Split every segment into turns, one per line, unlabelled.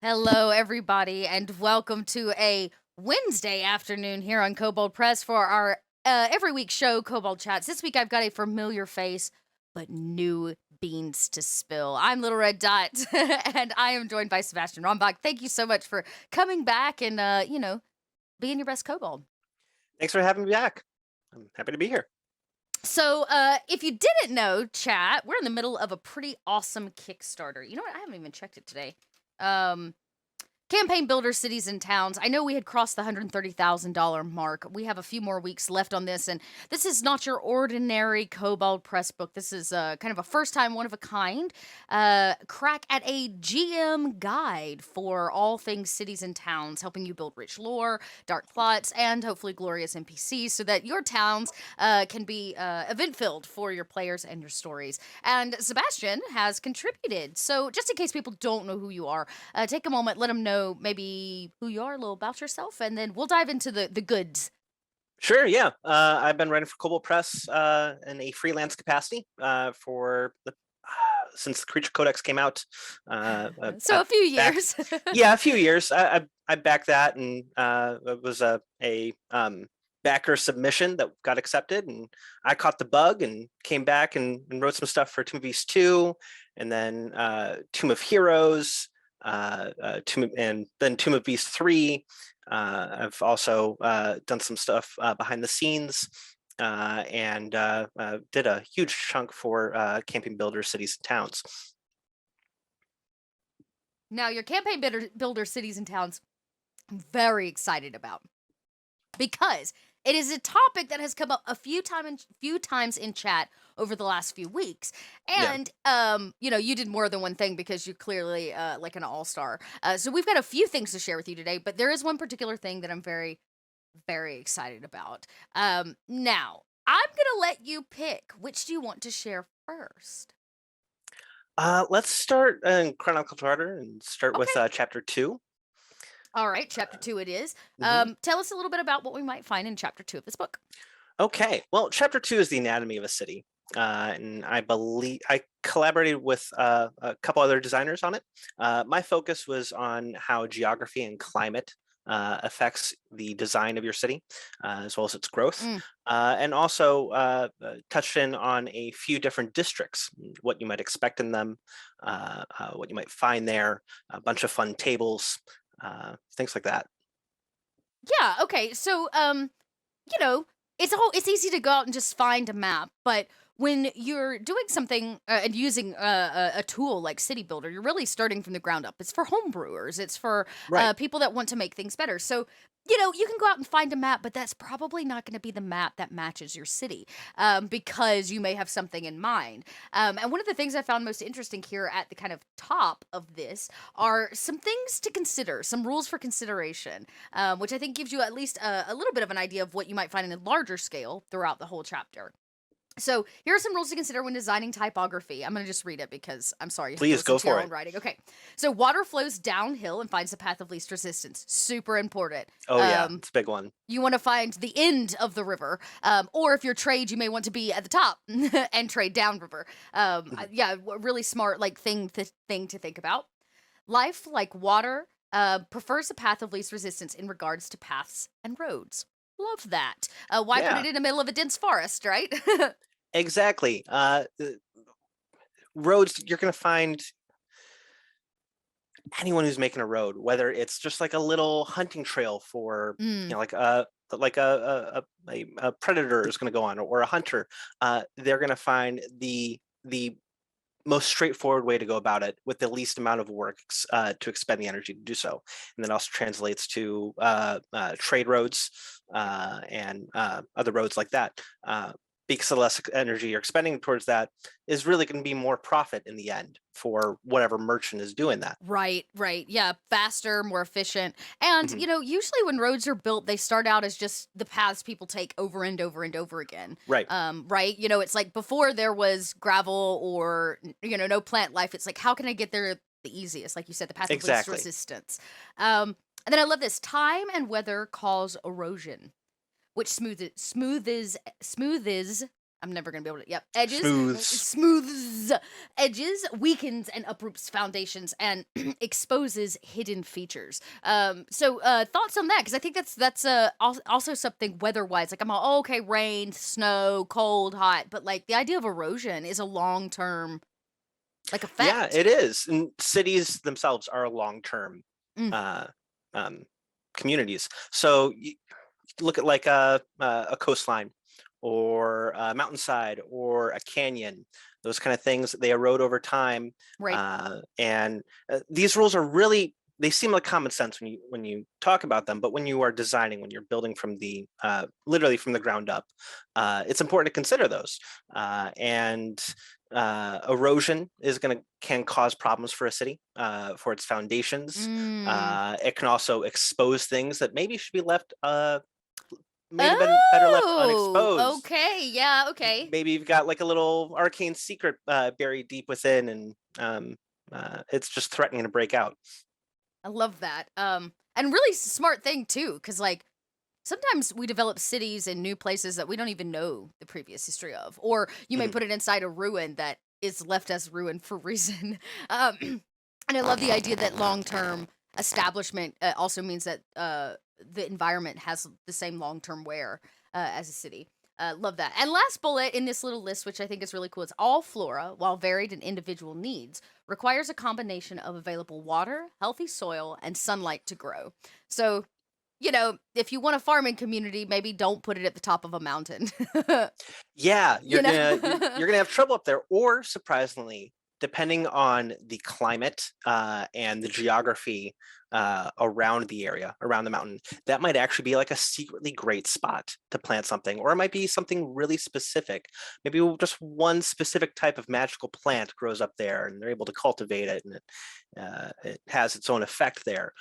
Hello, everybody, and welcome to a Wednesday afternoon here on Kobold Press for our every week show, Kobold Chats. This week I've got a familiar face, but new beans to spill. I'm Little Red Dot, and I am joined by Sebastian Rombach. Thank you so much for coming back and, being your best kobold.
Thanks for having me back. I'm happy to be here.
So, if you didn't know, chat, we're in the middle of a pretty awesome Kickstarter. You know what? I haven't even checked it today. Um, Campaign Builder Cities and Towns. I know we had crossed the $130,000 mark. We have a few more weeks left on this, and this is not your ordinary Kobold Press book. This is kind of a first time, one of a kind crack at a GM guide for all things cities and towns, helping you build rich lore, dark plots, and hopefully glorious NPCs so that your towns can be event filled for your players and your stories. And Sebastian has contributed. So, just in case people don't know who you are, take a moment, let them know maybe who you are, a little about yourself, and then we'll dive into the goods.
Sure, yeah. I've been writing for Kobold Press in a freelance capacity for since the Creature Codex came out.
So a few
Back,
years.
yeah, a few years. I backed that, and it was a backer submission that got accepted, and I caught the bug and came back and wrote some stuff for Tomb of Beasts 2, and then Tomb of Heroes. And then Tomb of Beast 3. I've also done some stuff behind the scenes and did a huge chunk for Camping Builder Cities and Towns.
Now, your campaign builder cities and towns, I'm very excited about because it is a topic that has come up a few times in chat over the last few weeks.
Yeah.
And you did more than one thing because you're clearly like an all-star. So we've got a few things to share with you today, but there is one particular thing that I'm very, very excited about. Now, I'm gonna let you pick. Which do you want to share first?
Let's start in chronological order and start with
Okay.
chapter 2.
All right, chapter 2 it is.
Mhm.
Tell us a little bit about what we might find in chapter 2 of this book.
Okay, well, chapter 2 is the anatomy of a city. And I believe I collaborated with a couple other designers on it. My focus was on how geography and climate affects the design of your city, as well as its growth,
Mm.
and also touched in on a few different districts, what you might expect in them, what you might find there, a bunch of fun tables, things like that.
Yeah, okay. So, you know, it's easy to go out and just find a map, but when you're doing something and using a tool like City Builder, you're really starting from the ground up. It's for homebrewers. It's for
Right.
people that want to make things better. So, you can go out and find a map, but that's probably not going to be the map that matches your city because you may have something in mind. And one of the things I found most interesting here at the kind of top of this are some things to consider, some rules for consideration, which I think gives you at least a little bit of an idea of what you might find in a larger scale throughout the whole chapter. So here are some rules to consider when designing typography. I'm going to just read it because I'm sorry you have to
Please
listen
go
to your
for
own
it.
writing. Okay. So water flows downhill and finds the path of least resistance. Super important.
Oh yeah, it's a big one.
You want to find the end of the river, or if you're trade, you may want to be at the top and trade downriver.
Mhm.
Yeah, really smart like thing to think about. Life, like water, prefers a path of least resistance in regards to paths and roads. Love that. Why put
Yeah.
it in the middle of a dense forest, right?
Exactly. Roads, you're going to find anyone who's making a road, whether it's just like a little hunting trail for,
Mm,
like a predator is going to go on, or a hunter. They're going to find the most straightforward way to go about it with the least amount of work to expend the energy to do so. And that also translates to trade roads and other roads like that. Because the less energy you're expending towards that is really going to be more profit in the end for whatever merchant is doing that.
right, right. Yeah, faster, more efficient. And,
Mhm.
usually when roads are built, they start out as just the paths people take over and over and over again.
Right.
Right? It's like before there was gravel or, no plant life. It's like, how can I get there the easiest? Like you said, the path of least
Exactly.
resistance. And then I love this time and weather cause erosion, which smooths I'm never gonna be able to. Yep, edges,
Smooths.
smooths edges, weakens and uproots foundations, and exposes hidden features. So thoughts on that? Because I think that's also something weather-wise. Like I'm all okay, rain, snow, cold, hot, but like the idea of erosion is a long-term like
Yeah,
effect.
it is. And cities themselves are long-term
Mm,
uh, um, communities. So you look at like a coastline or a mountainside or a canyon, those kind of things, they erode over time.
right.
And these rules are really, they seem like common sense when you talk about them, but when you are designing, when you're building from the literally from the ground up, it's important to consider those. And erosion can cause problems for a city, for its foundations.
Mm.
It can also expose things that maybe should be left maybe been better left
Oh,
unexposed.
okay. Yeah, okay.
Maybe you've got like a little arcane secret buried deep within, and it's just threatening to break out.
I love that. And really smart thing too, because like sometimes we develop cities in new places that we don't even know the previous history of, or you may
Mhm.
put it inside a ruin that is left as ruin for reason. And I love the idea that long term establishment also means that the environment has the same long term wear as a city. Love that. And last bullet in this little list, which I think is really cool, is all flora, while varied in individual needs, requires a combination of available water, healthy soil, and sunlight to grow. So, if you want a farming community, maybe don't put it at the top of a mountain.
Yeah,
you know?
you're gonna have trouble up there, or surprisingly, depending on the climate and the geography around the area, around the mountain, that might actually be like a secretly great spot to plant something, or it might be something really specific. Maybe just one specific type of magical plant grows up there, and they're able to cultivate it, and it has its own effect there.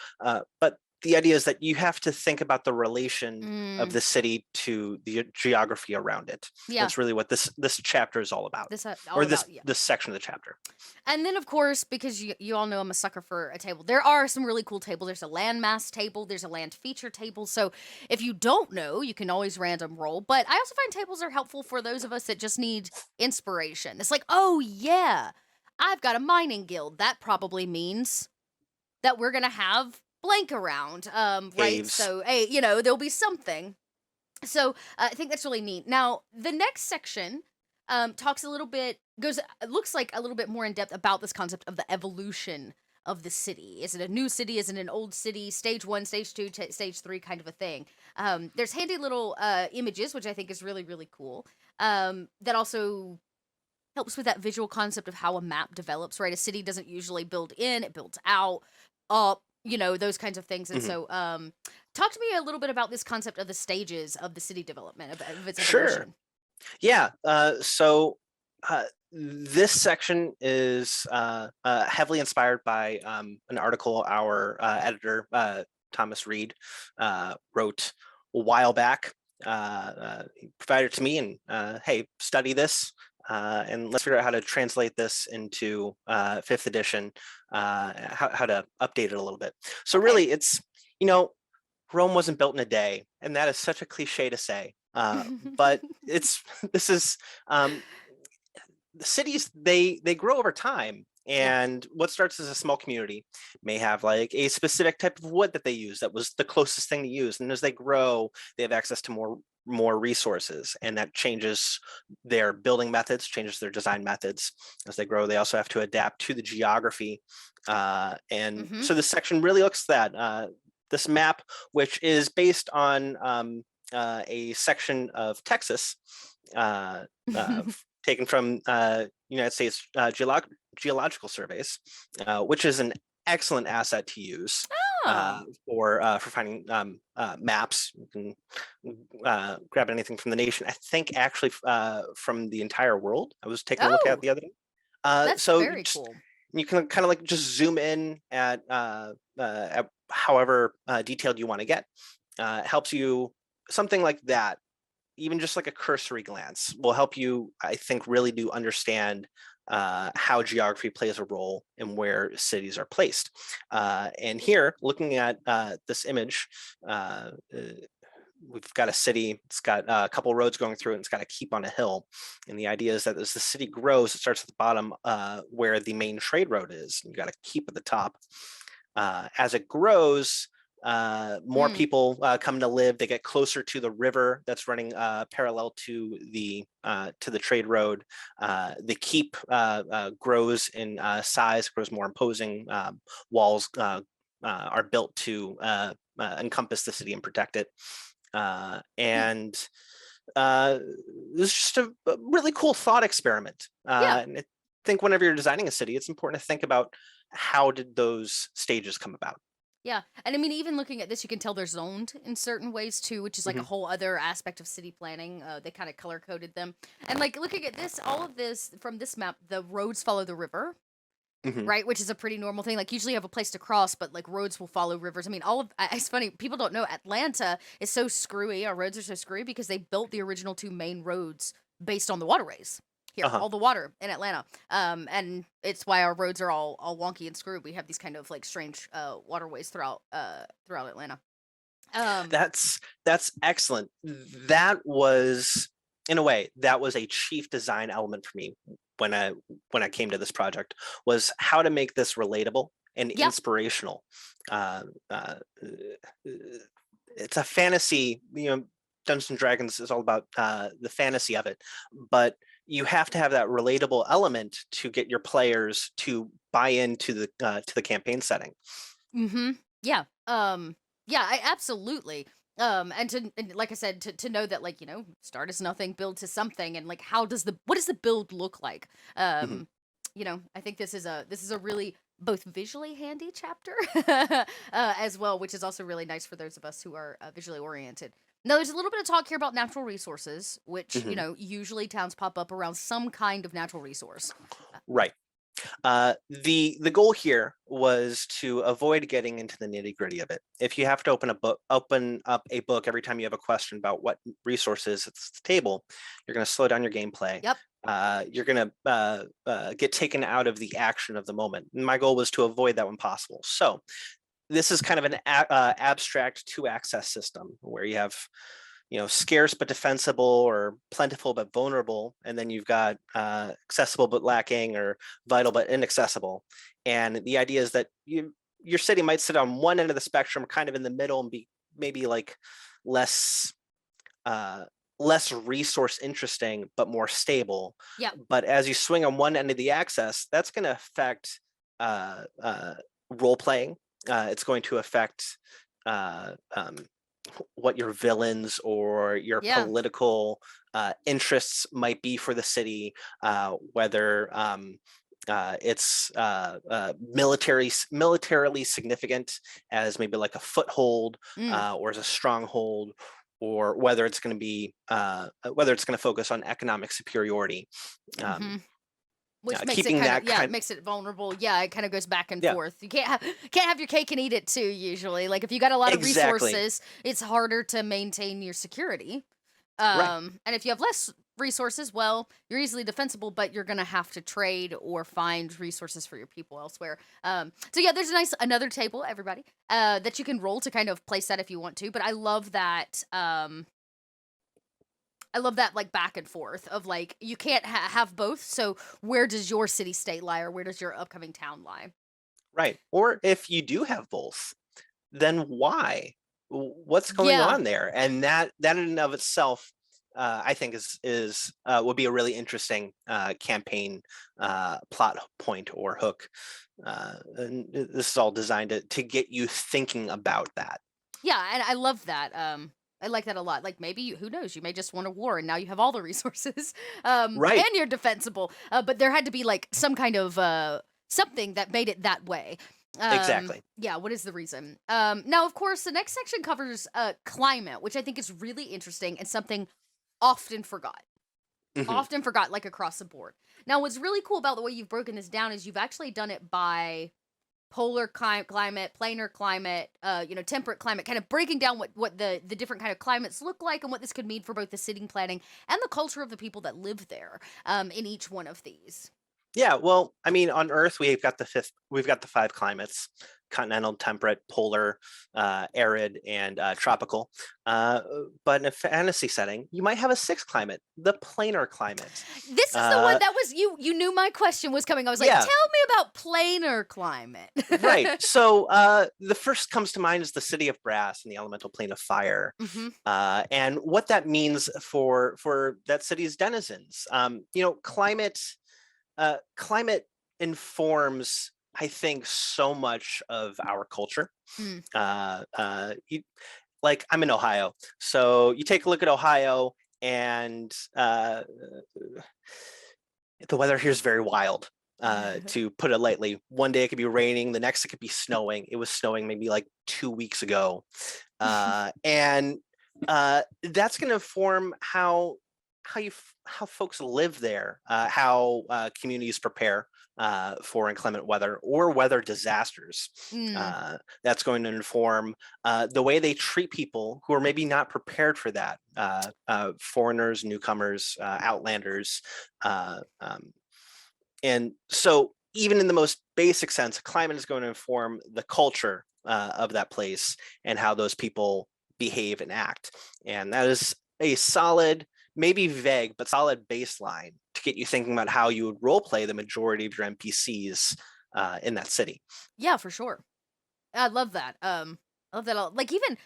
But the idea is that you have to think about the relation of
Mm,
the city to the geography around it.
yeah,
That's really what this chapter is all about,
this
or
all about yeah.
this section of the chapter.
And then, of course, because you all know I'm a sucker for a table, there are some really cool tables. There's a landmass table, there's a land feature table. So if you don't know, you can always random roll. But I also find tables are helpful for those of us that just need inspiration. It's like, oh yeah, I've got a mining guild. That probably means that we're gonna have blank around. Right?
Caves.
So hey, there'll be something. So I think that's really neat. Now, the next section talks a little bit, it looks like a little bit more in depth about this concept of the evolution of the city. Is it a new city? Is it an old city? Stage one, stage two, stage three kind of a thing. There's handy little images, which I think is really, really cool. That also helps with that visual concept of how a map develops, right? A city doesn't usually build in, it builds out, up, those kinds of things. And
Mhm.
so, talk to me a little bit about this concept of the stages of the city development, of its
Sure.
evolution.
Yeah. This section is heavily inspired by an article our editor Thomas Reed wrote a while back. He provided it to me and hey, study this. And let's figure out how to translate this into fifth edition, how to update it a little bit. So
Okay.
really, it's, you know, Rome wasn't built in a day, and that is such a cliche to say. But it's this is the cities, they grow over time,
Yeah.
and what starts as a small community may have like a specific type of wood that they use that was the closest thing to use, and as they grow, they have access to more resources, and that changes their building methods, changes their design methods. As they grow, they also have to adapt to the geography, and
Hmm.
so this section really looks at that. This map, which is based on a section of Texas, uh, uh, taken from United States Geological Surveys, which is an excellent asset to use
Oh.
for finding maps. You can grab anything from the nation. I think actually from the entire world. I was taking a look at
Oh,
the other day.
that's
So
very cool.
you can kind of like just zoom in at however detailed you want to get. It helps you, something like that, even just like a cursory glance will help you, I think, really do understand how geography plays a role in where cities are placed. And here, looking at this image, we've got a city, it's got a couple roads going through it, and it's got a keep on a hill. And the idea is that as the city grows, it starts at the bottom where the main trade road is. You got a keep at the top. As it grows, more
Mm.
people come to live. They get closer to the river that's running parallel to the trade road. The keep grows in size, grows more imposing. Walls are built to encompass the city and protect it. And this is just a really cool thought experiment.
Yeah.
And I think whenever you're designing a city, it's important to think about how did those stages come about.
Yeah. And I mean, even looking at this, you can tell they're zoned in certain ways too, which is like a
Mhm.
whole other aspect of city planning. They kind of color coded them. And like looking at this, all of this from this map, the roads follow the river,
Mhm.
right? Which is a pretty normal thing. Like usually you have a place to cross, but like roads will follow rivers. I mean, it's funny. People don't know Atlanta is so screwy. Our roads are so screwy because they built the original two main roads based on the waterways here,
Uh-huh.
all the water in Atlanta. And it's why our roads are all wonky and screwed. We have these kind of like strange waterways throughout Atlanta. Um,
That's excellent. That was, in a way, that was a chief design element for me when I came to this project, was how to make this relatable and
yeah,
inspirational. Uh, uh, it's a fantasy, Dungeons and Dragons is all about the fantasy of it, but you have to have that relatable element to get your players to buy into the campaign setting.
mm-hmm. Yeah. Yeah, I absolutely. And like I said, to know that like, start as nothing, build to something, and like what does the build look like?
Mhm.
I think this is a really both visually handy chapter as well, which is also really nice for those of us who are visually oriented. Now, there's a little bit of talk here about natural resources, which,
Mhm.
usually towns pop up around some kind of natural resource.
Right. The goal here was to avoid getting into the nitty gritty of it. If you have to open up a book every time you have a question about what resources it's the table, you're going to slow down your gameplay.
Yep.
You're going to get taken out of the action of the moment. And my goal was to avoid that when possible. So this is kind of an abstract two-access system where you have scarce but defensible, or plentiful but vulnerable, and then you've got accessible but lacking, or vital but inaccessible. And the idea is that your city might sit on one end of the spectrum, kind of in the middle, and be maybe like less less resource interesting but more stable.
Yep.
But as you swing on one end of the axis, that's going to affect role playing. It's going to affect uh, um, what your villains or your
Yeah.
political interests might be for the city, whether it's militarily significant as maybe like a foothold,
Mm.
or as a stronghold, or whether it's going to focus on economic superiority.
Mm-hmm. Which makes it
Keeping
kind of,
that
yeah, it
kind,
makes it vulnerable. Yeah, it kind of goes back and
yeah,
forth. You can't have your cake and eat it too, usually. Like if you got a lot of
exactly,
resources, it's harder to maintain your security.
right.
And if you have less resources, well, you're easily defensible, but you're gonna have to trade or find resources for your people elsewhere. So yeah, there's another table, everybody, that you can roll to kind of place that if you want to. But I love that. I love that like back and forth of like you can't have both. So where does your city state lie, or where does your upcoming town lie?
Right. Or if you do have both, then why? What's going
Yeah,
on there? And that in and of itself, I think is would be a really interesting campaign plot point or hook. And this is all designed to get you thinking about that.
yeah, and I love that. I like that a lot. Like maybe who knows, you may just want a war, and now you have all the resources, and
Right.
you're defensible. But there had to be like some kind of something that made it that way.
Exactly.
Yeah, what is the reason? Now, of course, the next section covers climate, which I think is really interesting and something often forgot.
Hmm.
Often forgot, like across the board. Now, what's really cool about the way you've broken this down is you've actually done it by polar climate, planar climate, temperate climate, kind of breaking down what the different kind of climates look like and what this could mean for both the city planning and the culture of the people that live there in each one of these.
Yeah, well, I mean, on Earth we've got the five climates: continental, temperate, polar, arid, and tropical. Uh, but in a fantasy setting, you might have a sixth climate, the planar climate.
This is the one
Uh,
that was you knew my question was coming. I was like,
yeah,
tell me about planar climate.
right. So the first comes to mind is the city of brass and the elemental plane of fire,
Hmm.
and what that means for that city's denizens. Climate informs, I think, so much of our culture.
Mm.
Like, I'm in Ohio, so you take a look at Ohio, and the weather here is very wild. To put it lightly, one day it could be raining, the next it could be snowing. It was snowing maybe like 2 weeks ago, and that's going to form how folks live there, how communities prepare for inclement weather or weather disasters.
Mm.
That's going to inform the way they treat people who are maybe not prepared for that. Foreigners, newcomers, outlanders, and so even in the most basic sense, climate is going to inform the culture of that place and how those people behave and act. And that is a solid, maybe vague, but solid baseline to get you thinking about how you would role play the majority of your NPCs in that city.
Yeah, for sure. I love that. I love that. Like even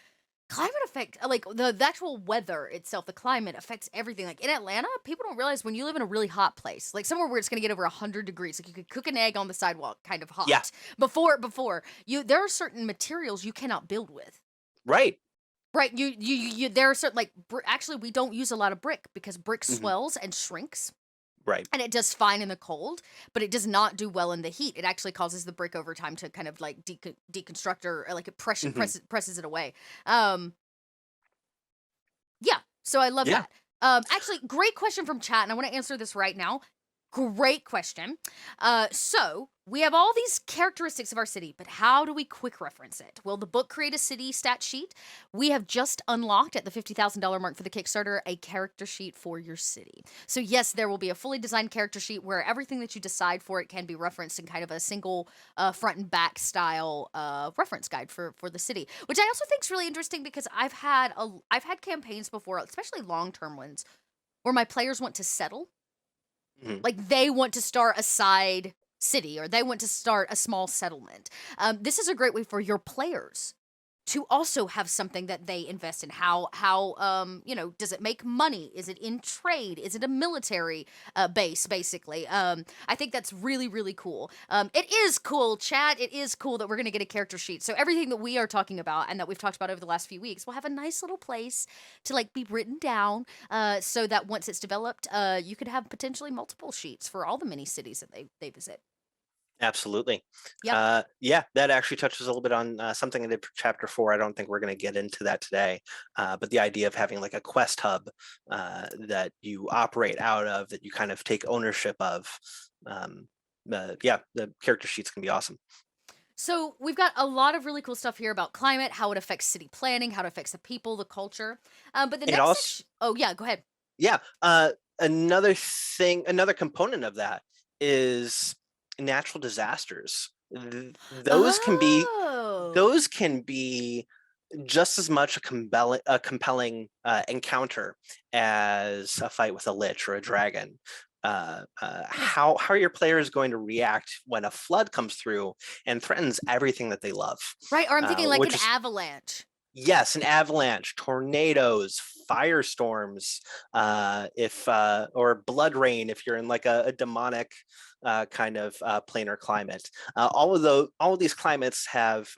climate affect like the actual weather itself, the climate affects everything. Like in Atlanta, people don't realize when you live in a really hot place, like somewhere where it's gonna get over 100 degrees, like you could cook an egg on the sidewalk, kind of
Yeah,
hot. Before you, there are certain materials you cannot build with.
right.
Right, you there are certain like actually we don't use a lot of brick because brick
Hmm.
swells and shrinks.
Right.
And it does fine in the cold, but it does not do well in the heat. It actually causes the brick over time to kind of like deconstruct or like it
Hmm.
presses it away. Um, yeah, so I love
Yeah.
that. Actually, great question from chat, and I want to answer this right now. Great question. So we have all these characteristics of our city, but how do we quick reference it? Will the book create a city stat sheet? We have just unlocked at the $50,000 mark for the Kickstarter a character sheet for your city. So yes, there will be a fully designed character sheet where everything that you decide for it can be referenced in kind of a single front and back style reference guide for the city, which I also think is really interesting because I've had campaigns before, especially long term ones, where my players want to settle,
Hmm.
like they want to start a side city or they want to start a small settlement. This is a great way for your players to also have something that they invest in. Does it make money? Is it in trade? Is it a military base, basically? I think that's really, really cool. It is cool, chat. It is cool that we're going to get a character sheet. So everything that we are talking about and that we've talked about over the last few weeks will have a nice little place to like be written down so that once it's developed, you could have potentially multiple sheets for all the mini cities that they visit.
Absolutely.
Yep.
Yeah, that actually touches a little bit on something I did for chapter 4. I don't think we're going to get into that today, but the idea of having like a quest hub that you operate out of, that you kind of take ownership of. Yeah, the character sheets can be awesome.
So we've got a lot of really cool stuff here about climate, how it affects city planning, how it affects the people, the culture. But the
It
next
also,
section, oh yeah, go ahead.
yeah, another component of that is natural disasters.
Oh,
Those can be just as much a compelling encounter as a fight with a lich or a dragon. How are your players going to react when a flood comes through and threatens everything that they love?
right. Or I'm thinking like an
Which is,
avalanche.
yes, an avalanche, tornadoes, firestorms, if or blood rain if you're in like a demonic kind of planar climate. All of these climates have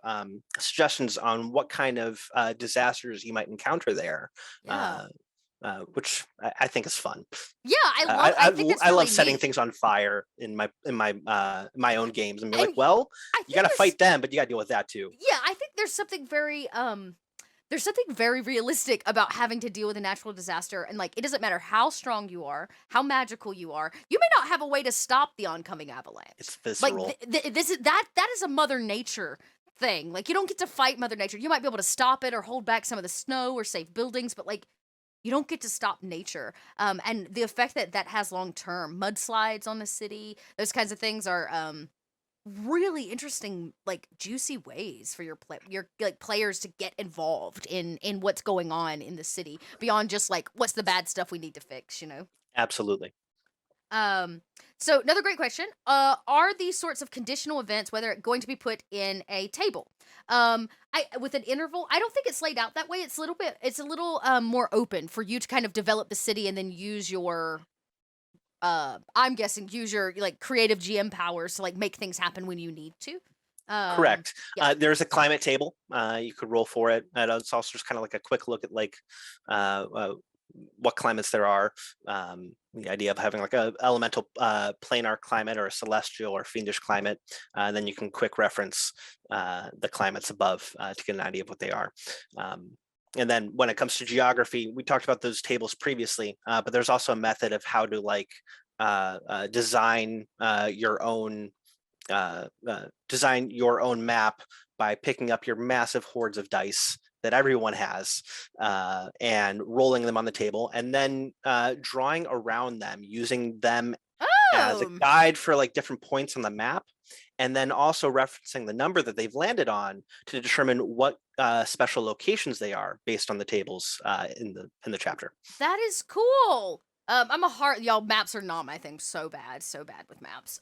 suggestions on what kind of disasters you might encounter there.
Yeah.
Uh, which I think is fun.
Yeah, I think that's
I
really
love setting
neat.
things on fire in my own games and be
And
like, well,
I
you got
think
to
there's
fight them, but you got to deal with that too.
yeah, I think there's something very realistic about having to deal with a natural disaster and like it doesn't matter how strong you are, how magical you are, you may not have a way to stop the oncoming avalanche.
It's
Like
visceral.
this is that is a mother nature thing. Like you don't get to fight mother nature. You might be able to stop it or hold back some of the snow or save buildings, but like you don't get to stop nature. And the effect that that has long term, mudslides on the city, those kinds of things are really interesting, like juicy ways for your like players to get involved in what's going on in the city beyond just like what's the bad stuff we need to fix, you know.
Absolutely.
So another great question. Are these sorts of conditional events, whether it going to be put in a table? I with an interval, I don't think it's laid out that way. It's a little more open for you to kind of develop the city and then use your I'm guessing use your like creative GM powers to like make things happen when you need to.
Correct.
Yeah.
There's a climate table. You could roll for it. And it's also just kind of like a quick look at like what climates there are. The idea of having like a elemental planar climate or a celestial or fiendish climate. And then you can quick reference the climates above to get an idea of what they are. And then when it comes to geography, we talked about those tables previously, but there's also a method of how to like design your own map by picking up your massive hordes of dice that everyone has and rolling them on the table, and then drawing around them, using them as a guide for like different points on the map, and then also referencing the number that they've landed on to determine what special locations they are based on the tables in the chapter.
That is cool. Y'all, maps are not my thing. So bad with maps.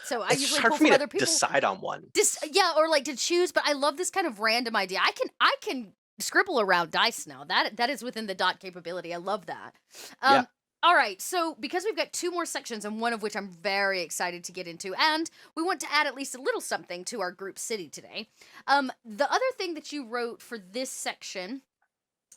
So I
It's
usually
hard
pull
for me
from
to
other people.
decide on one.
Yeah, or like to choose, but I love this kind of random idea. I can scribble around dice now. That is within the dot capability. I love that.
Yeah.
All right, so because we've got 2 more sections, and one of which I'm very excited to get into, and we want to add at least a little something to our group city today. The other thing that you wrote for this section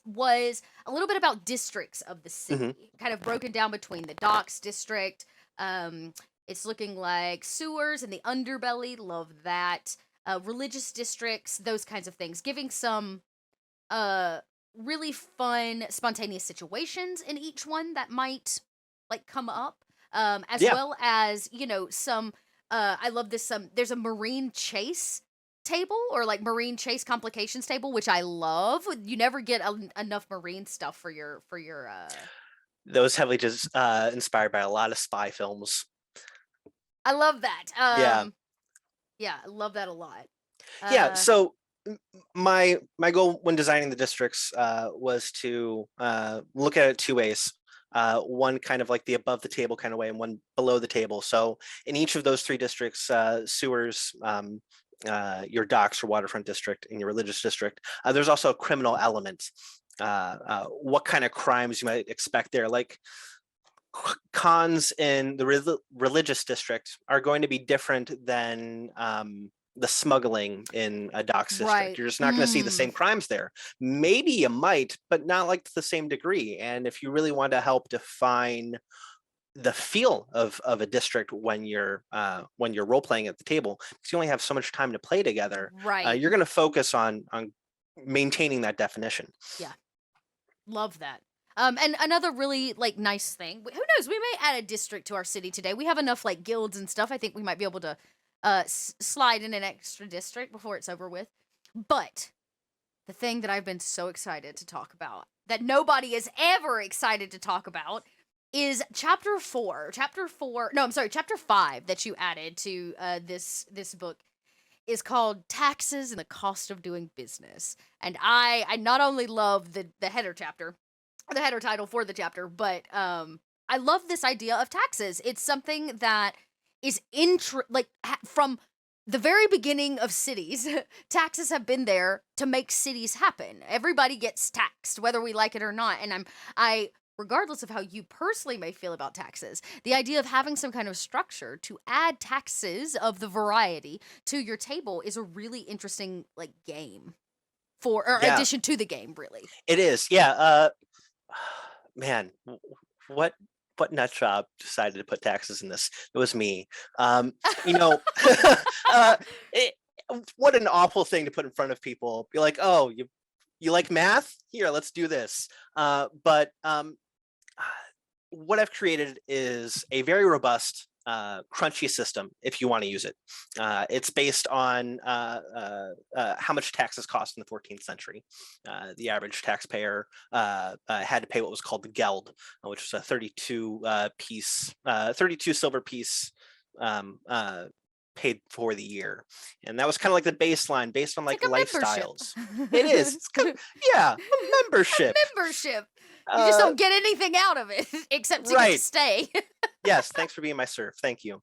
was a little bit about districts of the city, kind of broken down between the docks district. It's looking like sewers and the underbelly. Love that. Religious districts, those kinds of things, giving some really fun, spontaneous situations in each one that might like come up, as well as some. I love this. There's a marine chase table or like marine chase complications table, which I love. You never get enough marine stuff for your
Those heavily just inspired by a lot of spy films.
I love that. Yeah, I love that a lot.
Yeah, so my goal when designing the districts was to look at it 2 ways. One kind of like the above the table kind of way, and one below the table. So in each of those 3 districts, sewers, your docks or waterfront district, and your religious district, there's also a criminal element. What kind of crimes you might expect there, like cons in the religious district are going to be different than the smuggling in a docks district.
Right.
You're just not going to see the same crimes there. Maybe you might, but not like to the same degree. And if you really want to help define the feel of a district when you're role playing at the table, because you only have so much time to play together,
Right.
you're going to focus on maintaining that definition.
Yeah, love that. And another really like nice thing. Who knows? We may add a district to our city today. We have enough like guilds and stuff. I think we might be able to slide in an extra district before it's over with. But the thing that I've been so excited to talk about, that nobody is ever excited to talk about, is chapter 5 that you added to this book is called Taxes and the Cost of Doing Business. And I not only love the header chapter, the header title for the chapter, but I love this idea of taxes. It's something that is from the very beginning of cities, taxes have been there to make cities happen. Everybody gets taxed, whether we like it or not. And regardless of how you personally may feel about taxes, the idea of having some kind of structure to add taxes of the variety to your table is a really interesting like game addition to the game, really.
It is. Yeah. Man, what nut job decided to put taxes in this? It was me. What an awful thing to put in front of people. Be like, oh, you like math? Here, let's do this. But what I've created is a very robust crunchy system if you want to use it. It's based on how much taxes cost in the 14th century. The average taxpayer had to pay what was called the geld, which was a 32 silver piece paid for the year, and that was kind of like the baseline based on like
It's like a
lifestyles.
membership.
It is. It's kind of, yeah, a membership.
Membership. You just
Uh,
don't get anything out of it except to get to
right.
stay.
Yes, thanks for being my serf. Thank you.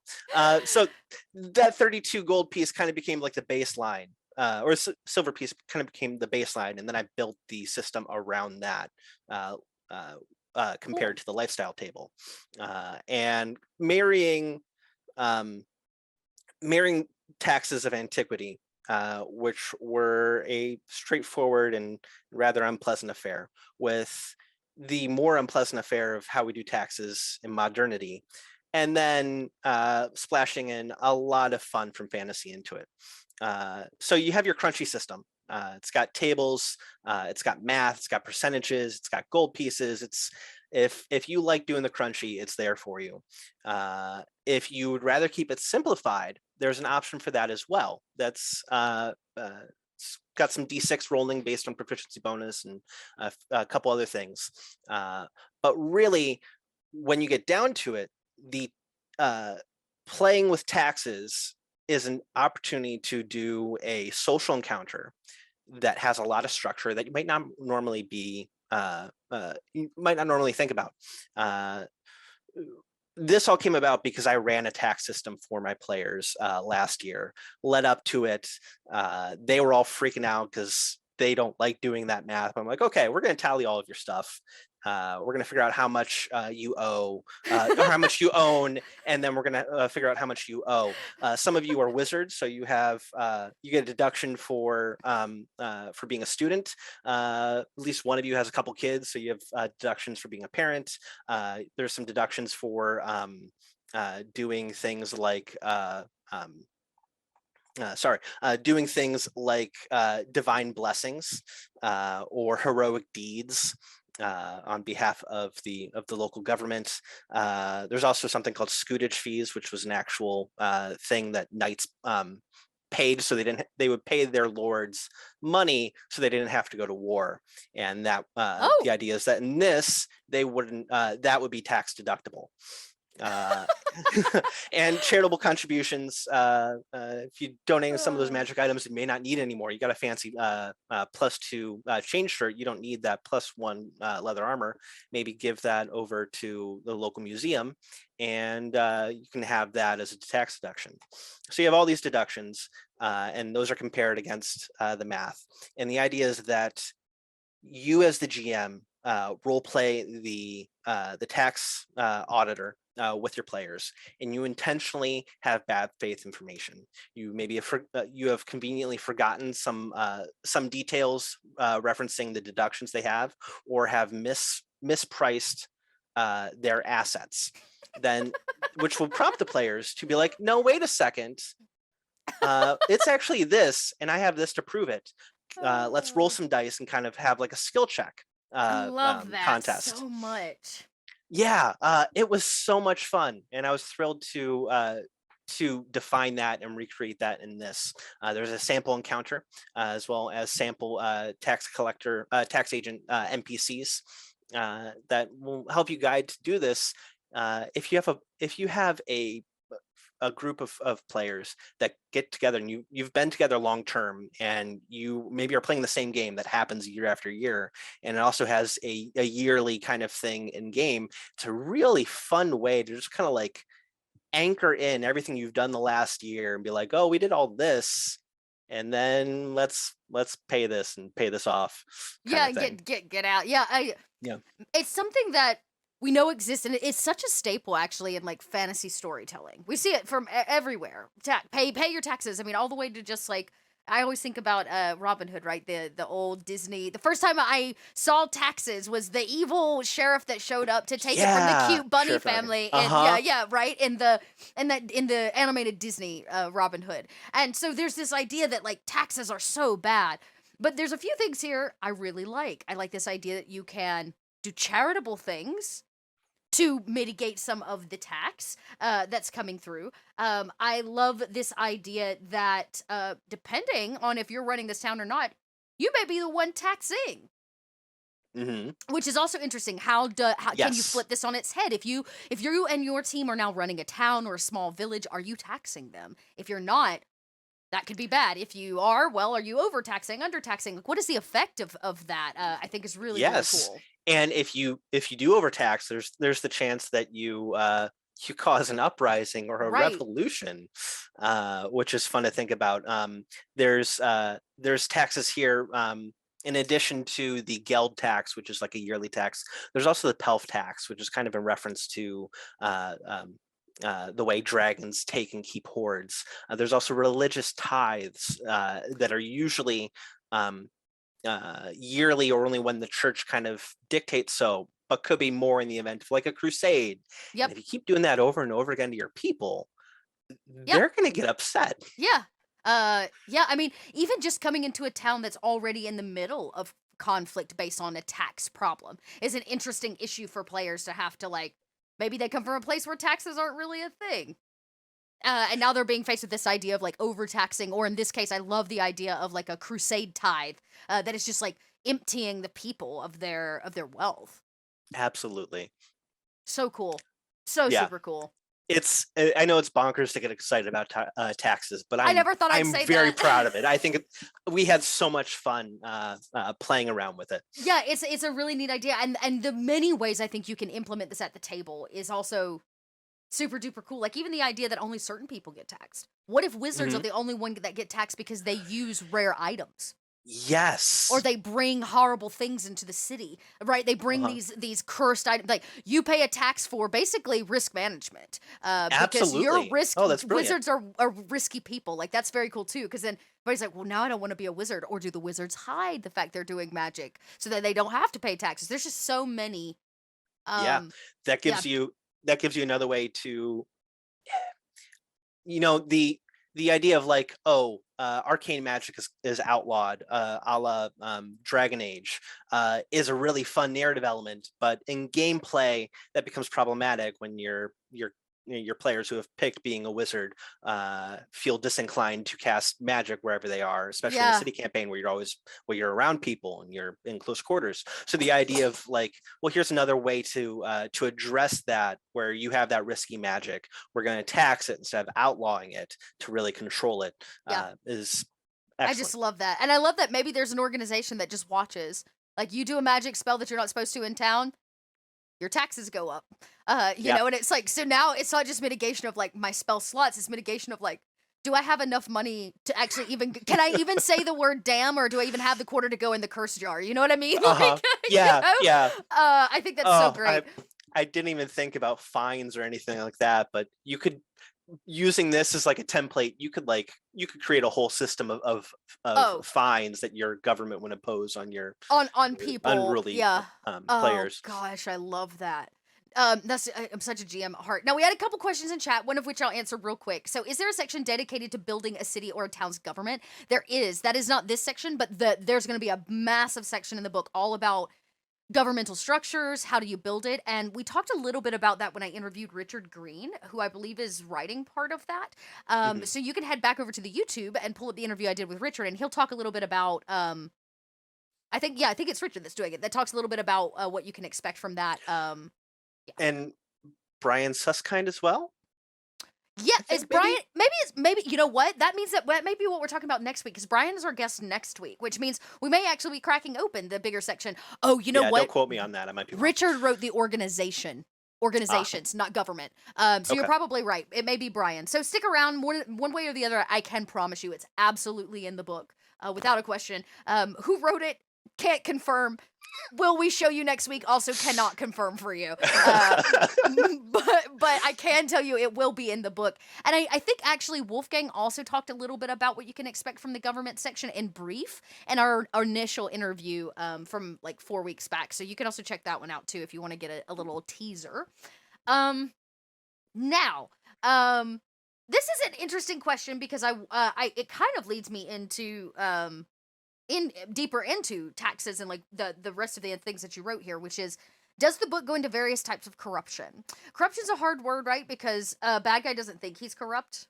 So that 32 gold piece kind of became like the baseline, or silver piece kind of became the baseline, and then I built the system around that. Compared to the lifestyle table, and marrying taxes of antiquity, which were a straightforward and rather unpleasant affair, with the more unpleasant affair of how we do taxes in modernity, and then splashing in a lot of fun from fantasy into it. So you have your crunchy system. It's got tables, it's got math, it's got percentages, it's got gold pieces. It's if you like doing the crunchy, it's there for you. If you would rather keep it simplified, there's an option for that as well. That's got some d6 rolling based on proficiency bonus and a couple other things. But really, when you get down to it, the playing with taxes is an opportunity to do a social encounter that has a lot of structure that you might not normally think about. This all came about because I ran a tax system for my players last year. Led up to it, they were all freaking out because they don't like doing that math. I'm like, okay, we're going to tally all of your stuff. We're going to figure out how much you owe, or how much you own, and then we're going to figure out how much you owe. Some of you are wizards, so you have you get a deduction for being a student. At least one of you has a couple kids, so you have deductions for being a parent. There's some deductions for doing things like doing things like divine blessings or heroic deeds on behalf of the local government. There's also something called scutage fees, which was an actual thing that knights paid, so they would pay their lords money so they didn't have to go to war. And that the idea is that in this they wouldn't that would be tax deductible. And charitable contributions. If you donate some of those magic items, you may not need anymore. You got a fancy +2 change shirt. You don't need that +1 leather armor. Maybe give that over to the local museum, and you can have that as a tax deduction. So you have all these deductions, and those are compared against the math. And the idea is that you, as the GM, role play the tax auditor with your players, and you intentionally have bad faith information. You maybe you have conveniently forgotten some details referencing the deductions they have, or have mispriced their assets. Then, which will prompt the players to be like, "No, wait a second, it's actually this, and I have this to prove it. Let's roll some dice and kind of have like a skill check."
I love that
contest
so much.
Yeah, it was so much fun, and I was thrilled to define that and recreate that in this. There's a sample encounter as well as sample tax agent NPCs that will help you guide to do this. If you have a group of players that get together, and you've been together long term, and you maybe are playing the same game that happens year after year, and it also has a yearly kind of thing in game. It's a really fun way to just kind of like anchor in everything you've done the last year and be like, oh, we did all this, and then let's pay this and pay this off.
Yeah, get out. Yeah, it's something that we know exists, and it's such a staple actually in like fantasy storytelling. We see it from everywhere. Pay your taxes. I mean, all the way to just like, I always think about Robin Hood, right? The old Disney. The first time I saw taxes was the evil sheriff that showed up to take it from the cute bunny family. Right, in the animated Disney Robin Hood. And so there's this idea that like taxes are so bad, but there's a few things here I really like. I like this idea that you can do charitable things to mitigate some of the tax that's coming through. I love this idea that depending on if you're running this town or not, you may be the one taxing.
Hmm.
Which is also interesting. How can you
Yes.
flip this on its head? If you and your team are now running a town or a small village, are you taxing them? If you're not, that could be bad. If you are, well, are you overtaxing, undertaxing? Like, what is the effect of that? I think is really, really
Yes.
cool.
And if you do overtax, there's the chance that you cause an uprising or a
Right.
revolution, which is fun to think about. There's taxes here. In addition to the geld tax, which is like a yearly tax, there's also the pelf tax, which is kind of in reference to the way dragons take and keep hoards. There's also religious tithes that are usually yearly or only when the church kind of dictates so, but could be more in the event of like a crusade. And
Yep.
if you keep doing that over and over again to your people,
Yeah.
they're going to get upset.
Yeah. Yeah, I mean, even just coming into a town that's already in the middle of conflict based on a tax problem is an interesting issue for players to have to like maybe they come from a place where taxes aren't really a thing. And now they're being faced with this idea of like overtaxing, or in this case, I love the idea of like a crusade tithe that is just like emptying the people of their wealth.
Absolutely.
So cool, so
Yeah.
super cool.
I know it's bonkers to get excited about taxes, but
I never thought I'd
I'm
say
very
that.
proud of it. I think we had so much fun playing around with it.
Yeah, it's a really neat idea, and the many ways I think you can implement this at the table is also super duper cool. Like even the idea that only certain people get taxed. What if wizards are
Mhm.
the only one that get taxed because they use rare items? Or
Yes.
they bring horrible things into the city, right? They bring
Uh-huh.
these cursed items. Like you pay a tax for basically risk management, because you're
Absolutely.
risk
Oh, that's brilliant.
wizards are risky people. Like that's very cool too. Because then everybody's like, well, now I don't want to be a wizard. Or do the wizards hide the fact they're doing magic so that they don't have to pay taxes? There's just so many.
Yeah.
Um,
That
yeah,
gives you another way to, the idea of like, oh, arcane magic is outlawed, a la Dragon Age, is a really fun narrative element, but in gameplay that becomes problematic when your players who have picked being a wizard feel disinclined to cast magic wherever they are, especially in a
yeah,
city campaign where you're around people and you're in close quarters. So the idea of like, well, here's another way to address that, where you have that risky magic, we're going to tax it instead of outlawing it to really control it,
yeah.
is
I just
excellent.
love that, and I love that maybe there's an organization that just watches. Like you do a magic spell that you're not supposed to in town, your taxes go up. You
Yeah.
know, and it's like, so now it's not just mitigation of like my spell slots, it's mitigation of like, do I have enough money to actually even, can I even say the word damn, or do I even have the quarter to go in the curse jar? You know what I mean?
Uh-huh.
Like,
Yeah. Yeah.
I think that's so
Oh, I
great.
I didn't even think about fines or anything like that, but you could, using this as like a template, you could create a whole system of
Oh,
fines that your government would impose on your
on people,
unruly
yeah. Oh
players.
gosh, I love that. That's I'm such a GM at heart. Now we had a couple questions in chat, one of which I'll answer real quick. So, is there a section dedicated to building a city or a town's government? There is. That is not this section, but there's going to be a massive section in the book all about governmental structures. How do you build it? And we talked a little bit about that when I interviewed Richard Green, who I believe is writing part of that.
Mhm.
So you can head back over to the YouTube and pull up the interview I did with Richard, and he'll talk a little bit about I think it's Richard that's doing it. That talks a little bit about what you can expect from that. Yeah,
And Brian Suskind as well,
yeah.
I
Is
think
Brian?
maybe.
Maybe you know what? That means that may be what we're talking about next week. Because Brian is our guest next week, which means we may actually be cracking open the bigger section. Oh, you know
Yeah, don't
what?
quote me on that. I might be wrong.
Richard wrote the
Ah,
organizations, not government. So you're
okay.
probably right. It may be Brian. So stick around. One way or the other, I can promise you, it's absolutely in the book, without a question. Who wrote it? Can't confirm. Will we show you next week? Also cannot confirm for you. But I can tell you it will be in the book. And I think actually Wolfgang also talked a little bit about what you can expect from the government section in brief in our initial interview from like 4 weeks back. So you can also check that one out too if you want to get a little teaser. Um now, this is an interesting question because I it kind of leads me into in deeper into taxes and like the rest of the things that you wrote here, which is Does the book go into various types of corruption? Corruption's a hard word, right? Because bad guy doesn't think he's corrupt,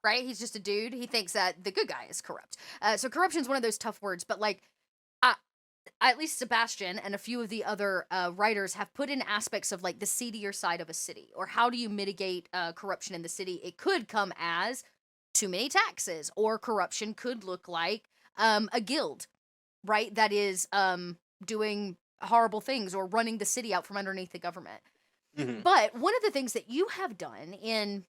right? He's just a dude. He thinks that the good guy is corrupt. So corruption's one of those tough words. But like, at least Sebastian and a few of the other writers have put in aspects of like the seedier side of a city, or how do you mitigate corruption in the city? It could come as too many taxes, or corruption could look like a guild, right? That is doing horrible things or running the city out from underneath the government.
Mhm.
But one of the things that you have done in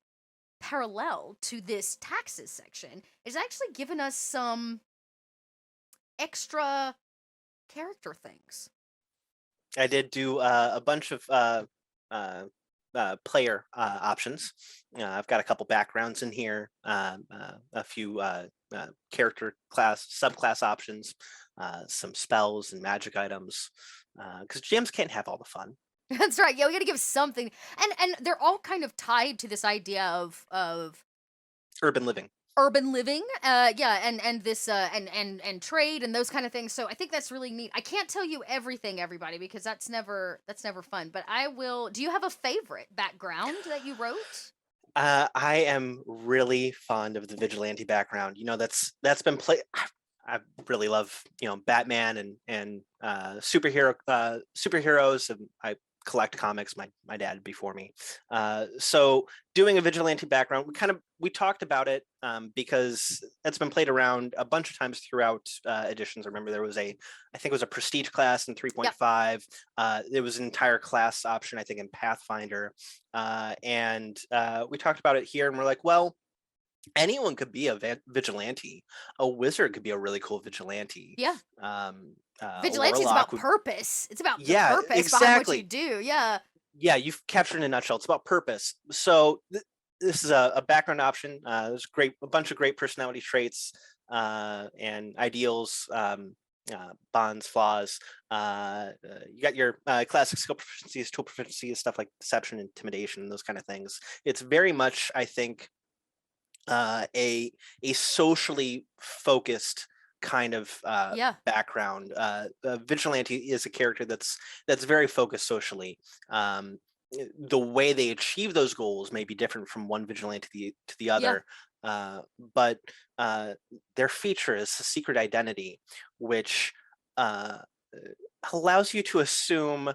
parallel to this taxes section is actually given us some extra character things.
I did do a bunch of player options. I've got a couple backgrounds in here, a few character class, subclass options, some spells and magic items, because GMs can't have all the fun.
That's right. Yeah, we got to give something, and they're all kind of tied to this idea of
Urban living.
urban living. Yeah, and this and trade and those kind of things. So I think that's really neat. I can't tell you everything, everybody, because that's never fun. But I will. Do you have a favorite background that you wrote?
I am really fond of the vigilante background. You know, that's been played. I really love, you know, Batman and superheroes, and I collect comics. My dad before me. So doing a vigilante background, we talked about it because it's been played around a bunch of times throughout editions. I remember there was I think it was a prestige class in 3.5. There was an entire class option, I think, in Pathfinder, and we talked about it here, and we're like, well, anyone could be a vigilante. A wizard could be a really cool vigilante.
Yeah.
A
Vigilante is
warlock
about purpose. It's about the
Yeah,
purpose behind what you
exactly.
do. Yeah.
Yeah, you've captured it in a nutshell. It's about purpose. So this is a background option. There's a bunch of great personality traits and ideals, bonds, flaws. You got your classic skill proficiencies, tool proficiencies, stuff like deception, intimidation, those kind of things. It's very much, I think, a socially focused kind of
Yeah.
background. Vigilante is a character that's very focused socially. The way they achieve those goals may be different from one vigilante to the
Yeah.
other, but their feature is a secret identity, which allows you to assume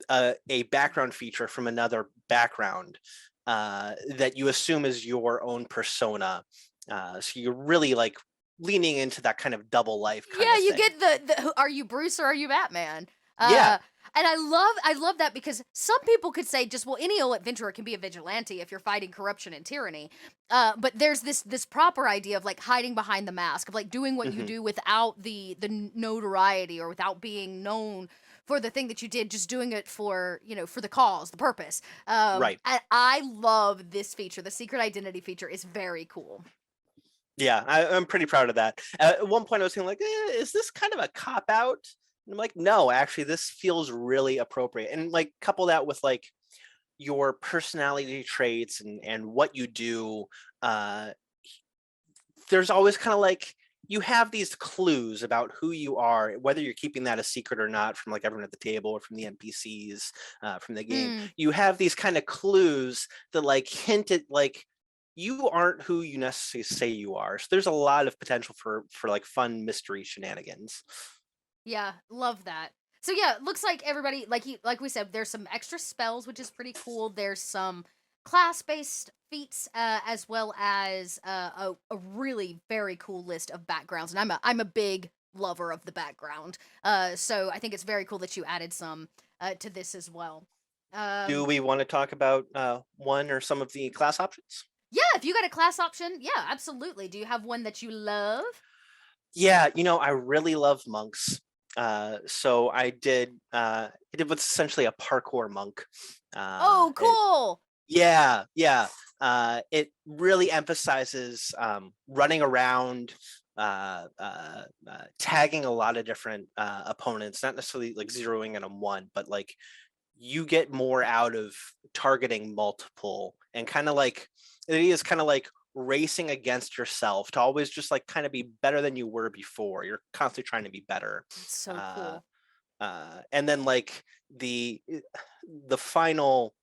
a background feature from another background that you assume is your own persona. So you're really like leaning into that kind of double life kind
Yeah,
of
you
thing.
get are you Bruce or are you Batman?
Yeah.
And I love that because some people could say just, well, any old adventurer can be a vigilante if you're fighting corruption and tyranny. But there's this proper idea of like hiding behind the mask, of like doing what you
Hmm.
do without the notoriety, or without being known for the thing that you did, just doing it for, for the cause, the purpose.
Right.
And I love this feature. The secret identity feature is very cool.
Yeah, I'm pretty proud of that. At one point, I was thinking like, is this kind of a cop out? And I'm like, no, actually, this feels really appropriate. And like, couple that with like your personality traits and what you do. Uh, there's always kind of like you have these clues about who you are, whether you're keeping that a secret or not from like everyone at the table or from the NPCs from the game.
Mm,
You have these kind of clues that like hint at like you aren't who you necessarily say you are. So there's a lot of potential for like fun mystery shenanigans.
yeah, love that. So yeah, looks like everybody, like we said, there's some extra spells, which is pretty cool. There's some class-based feats, as well as a really very cool list of backgrounds. And I'm a big lover of the background. So I think it's very cool that you added some to this as well.
Do
Um,
we want to talk about one or some of the class options?
yeah, if you got a class option, yeah, absolutely. Do you have one that you love?
Yeah, you know, I really love monks. So I did what's essentially a parkour monk.
Oh,
It,
cool.
yeah, yeah. It really emphasizes running around, tagging a lot of different opponents, not necessarily like zeroing in on one, but like you get more out of targeting multiple and kind of like it is kind of like racing against yourself to always just like kind of be better than you were before. You're constantly trying to be better.
That's so
Uh,
cool.
And then like the final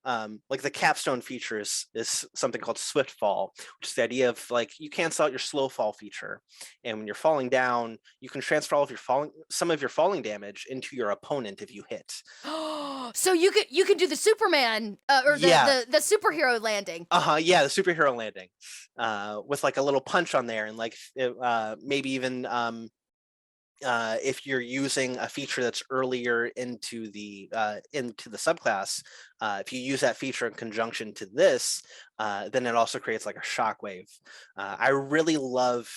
like the capstone feature is something called swift fall, which is the idea of like you cancel out your slow fall feature, and when you're falling down you can transfer all of your some of your falling damage into your opponent if you hit.
So you can do the Superman or
Yeah.
the superhero landing.
Yeah, the superhero landing with like a little punch on there, and like maybe even if you're using a feature that's earlier into the subclass, if you use that feature in conjunction to this, then it also creates like a shockwave. I really love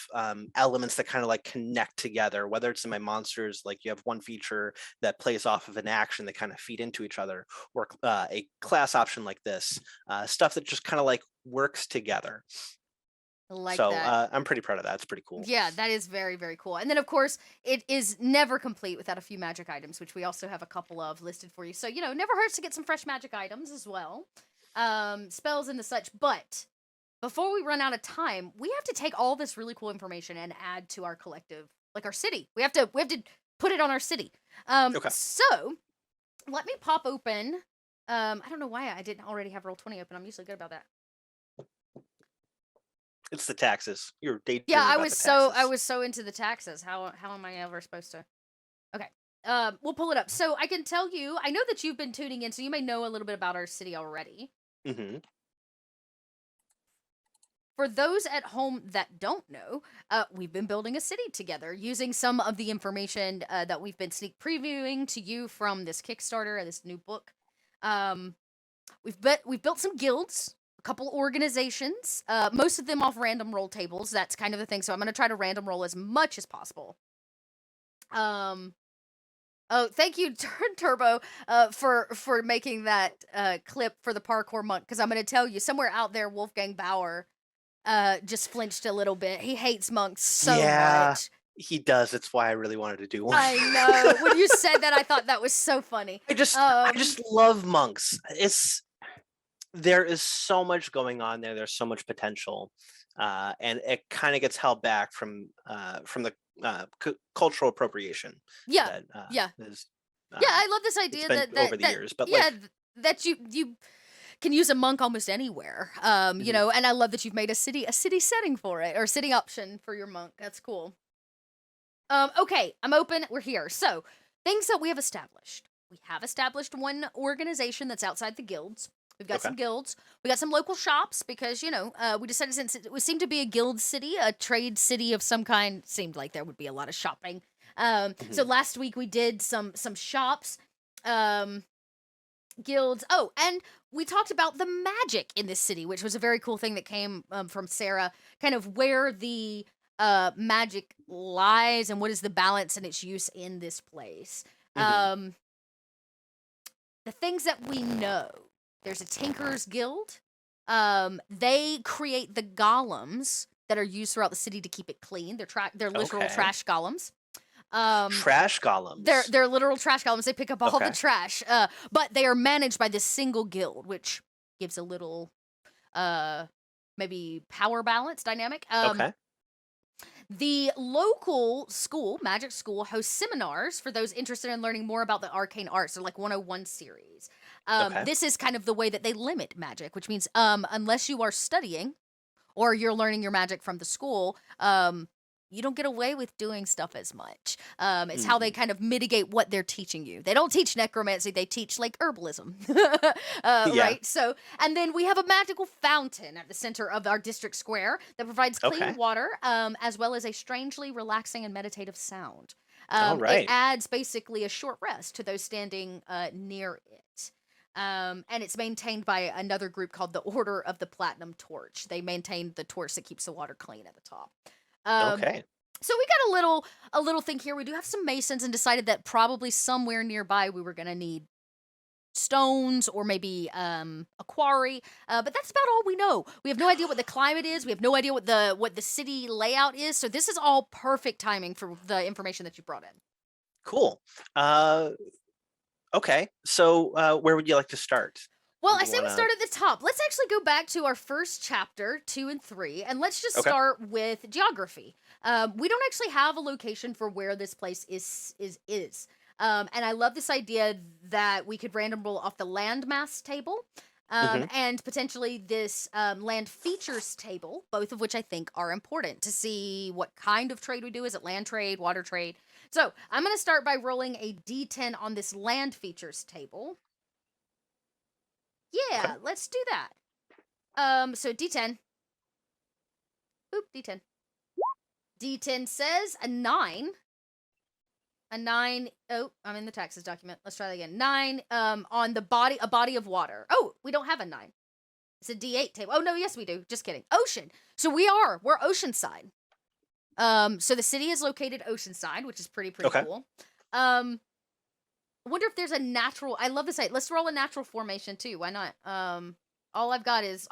elements that kind of like connect together, whether it's in my monsters, like you have one feature that plays off of an action that kind of feed into each other, or a class option like this, stuff that just kind of like works together.
I like
So
that.
I'm pretty proud of that. It's pretty cool.
Yeah, that is very, very cool. And then, of course, it is never complete without a few magic items, which we also have a couple of listed for you. So, never hurts to get some fresh magic items as well. Spells and the such. But before we run out of time, we have to take all this really cool information and add to our collective, like our city. We have to put it on our city.
Okay.
So let me pop open. I don't know why I didn't already have Roll20 open. I'm usually good about that.
It's the taxes. You're daydreaming
Yeah,
about the taxes.
I was so into the taxes. How am I ever supposed to? Okay. We'll pull it up. So I can tell you, I know that you've been tuning in, so you may know a little bit about our city already.
Mm-hmm.
For those at home that don't know, we've been building a city together using some of the information that we've been sneak previewing to you from this Kickstarter, this new book. We've built some guilds, a couple organizations, most of them off random roll tables. That's kind of the thing. So I'm going to try to random roll as much as possible. Oh, thank you, Turbo, for making that clip for the parkour monk. Because I'm going to tell you, somewhere out there, Wolfgang Bauer just flinched a little bit. He hates monks so much.
He does. It's why I really wanted to do one.
I know. When you said that, I thought that was so funny.
I just love monks. There is so much going on there. There's so much potential, and it kind of gets held back from the cultural appropriation.
Yeah,
yeah,
I love this idea that
over the years, but
that you can use a monk almost anywhere. You know, and I love that you've made a city setting for it, or city option for your monk. That's cool. Okay, I'm open. We're here. So, things that we have established. We have established one organization that's outside the guilds. We've got some guilds. We got some local shops because, we decided since it seemed to be a guild city, a trade city of some kind, seemed like there would be a lot of shopping. So last week we did some shops, guilds. Oh, and we talked about the magic in this city, which was a very cool thing that came from Sarah, kind of where the magic lies and what is the balance and its use in this place. The things that we know. There's a Tinker's Guild. They create the golems that are used throughout the city to keep it clean. They're literal trash golems.
Trash golems.
They're literal trash golems. They pick up all the trash. But they are managed by this single guild, which gives a little maybe power balance dynamic. The local school, Magic School, hosts seminars for those interested in learning more about the arcane arts. They're like 101 series. This is kind of the way that they limit magic, which means unless you are studying or you're learning your magic from the school, you don't get away with doing stuff as much. It's how they kind of mitigate what they're teaching you. They don't teach necromancy, they teach like herbalism. Right? So, and then we have a magical fountain at the center of our district square that provides clean water, as well as a strangely relaxing and meditative sound. It adds basically a short rest to those standing near it. And it's maintained by another group called the Order of the Platinum Torch. They maintain the torch that keeps the water clean at the top. So we got a little thing here. We do have some masons and decided that probably somewhere nearby we were going to need stones or maybe a quarry. But that's about all we know. We have no idea what the climate is. We have no idea what the city layout is. So this is all perfect timing for the information that you brought in.
Cool. Okay. So where would you like to start?
Well, I say we start at the top. Let's actually go back to our first chapter, 2 and 3, and let's just start with geography. We don't actually have a location for where this place is. And I love this idea that we could random roll off the landmass table.
Hmm.
And potentially this land features table, both of which I think are important to see what kind of trade we do. Is it land trade, water trade? So I'm going to start by rolling a d10 on this land features table.
Okay.
Yeah, let's do that. So d10. Oop, d10. D10 says a 9. A 9. Oh, I'm in the taxes document. Let's try that again. 9 on the body, a body of water. Oh, we don't have a 9. It's a D8 table. Oh no, yes we do. Just kidding. Ocean. So we're oceanside. So the city is located oceanside, which is pretty
Okay.
cool. I wonder if there's a natural. I love this site. Let's roll a natural formation too. Why not? All I got is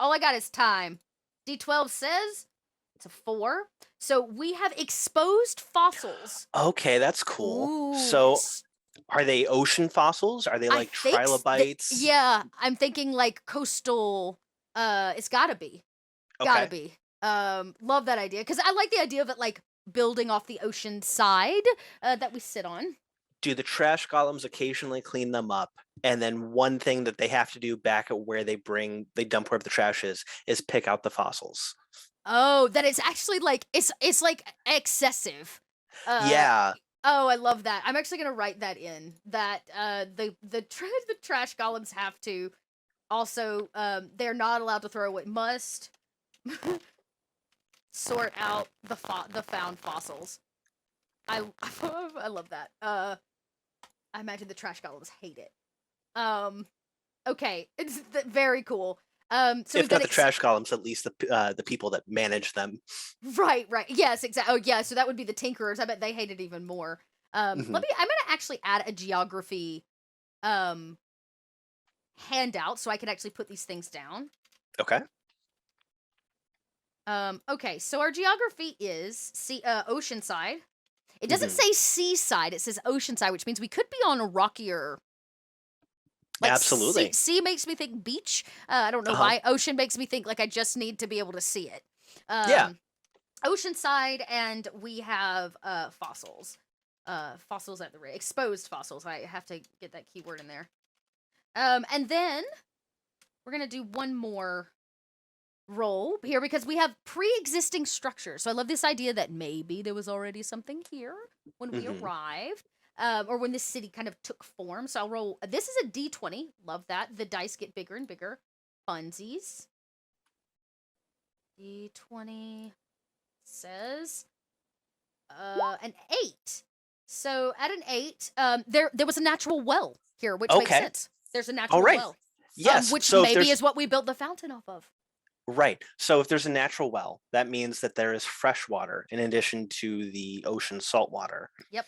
time. D12 says it's a 4. So we have exposed fossils.
Okay, that's cool. So are they ocean fossils? Are they like trilobites?
Yeah, I'm thinking like coastal. It's gotta be. Gotta be. Love that idea because I like the idea of it like building off the ocean side that we sit on.
Do the trash golems occasionally clean them up? And then one thing that they have to do back at where they dump wherever the trash is pick out the fossils.
Oh, that is actually like it's like excessive.
Yeah.
Oh, I love that. I'm actually gonna write that in. That the trash golems have to also they're not allowed to throw away. Must sort out the found fossils. I love that. I imagine the trash golems hate it. Okay, it's very cool. So
if not the trash golems, at least the people that manage them.
Right. Yes, exactly. Oh, yeah. So that would be the tinkerers. I bet they hate it even more. I'm gonna actually add a geography handout so I can actually put these things down.
Okay.
Okay. So our geography is oceanside. It doesn't say seaside. It says oceanside, which means we could be on a rockier. Like
absolutely.
Sea makes me think beach. I don't know why. Ocean makes me think like I just need to be able to see it.
Yeah.
Oceanside, and we have fossils. Fossils at the rate. Exposed fossils. I have to get that keyword in there. And then we're gonna do one more roll here because we have pre-existing structures. So I love this idea that maybe there was already something here when we arrived. Or when this city kind of took form. So I'll roll. This is a D20. Love that. The dice get bigger and bigger. Funsies. D20 says an 8. So at an 8, there was a natural well here, which makes sense. There's a natural well.
Yes.
Which so maybe is what we built the fountain off of.
Right. So if there's a natural well, that means that there is fresh water in addition to the ocean salt water.
Yep.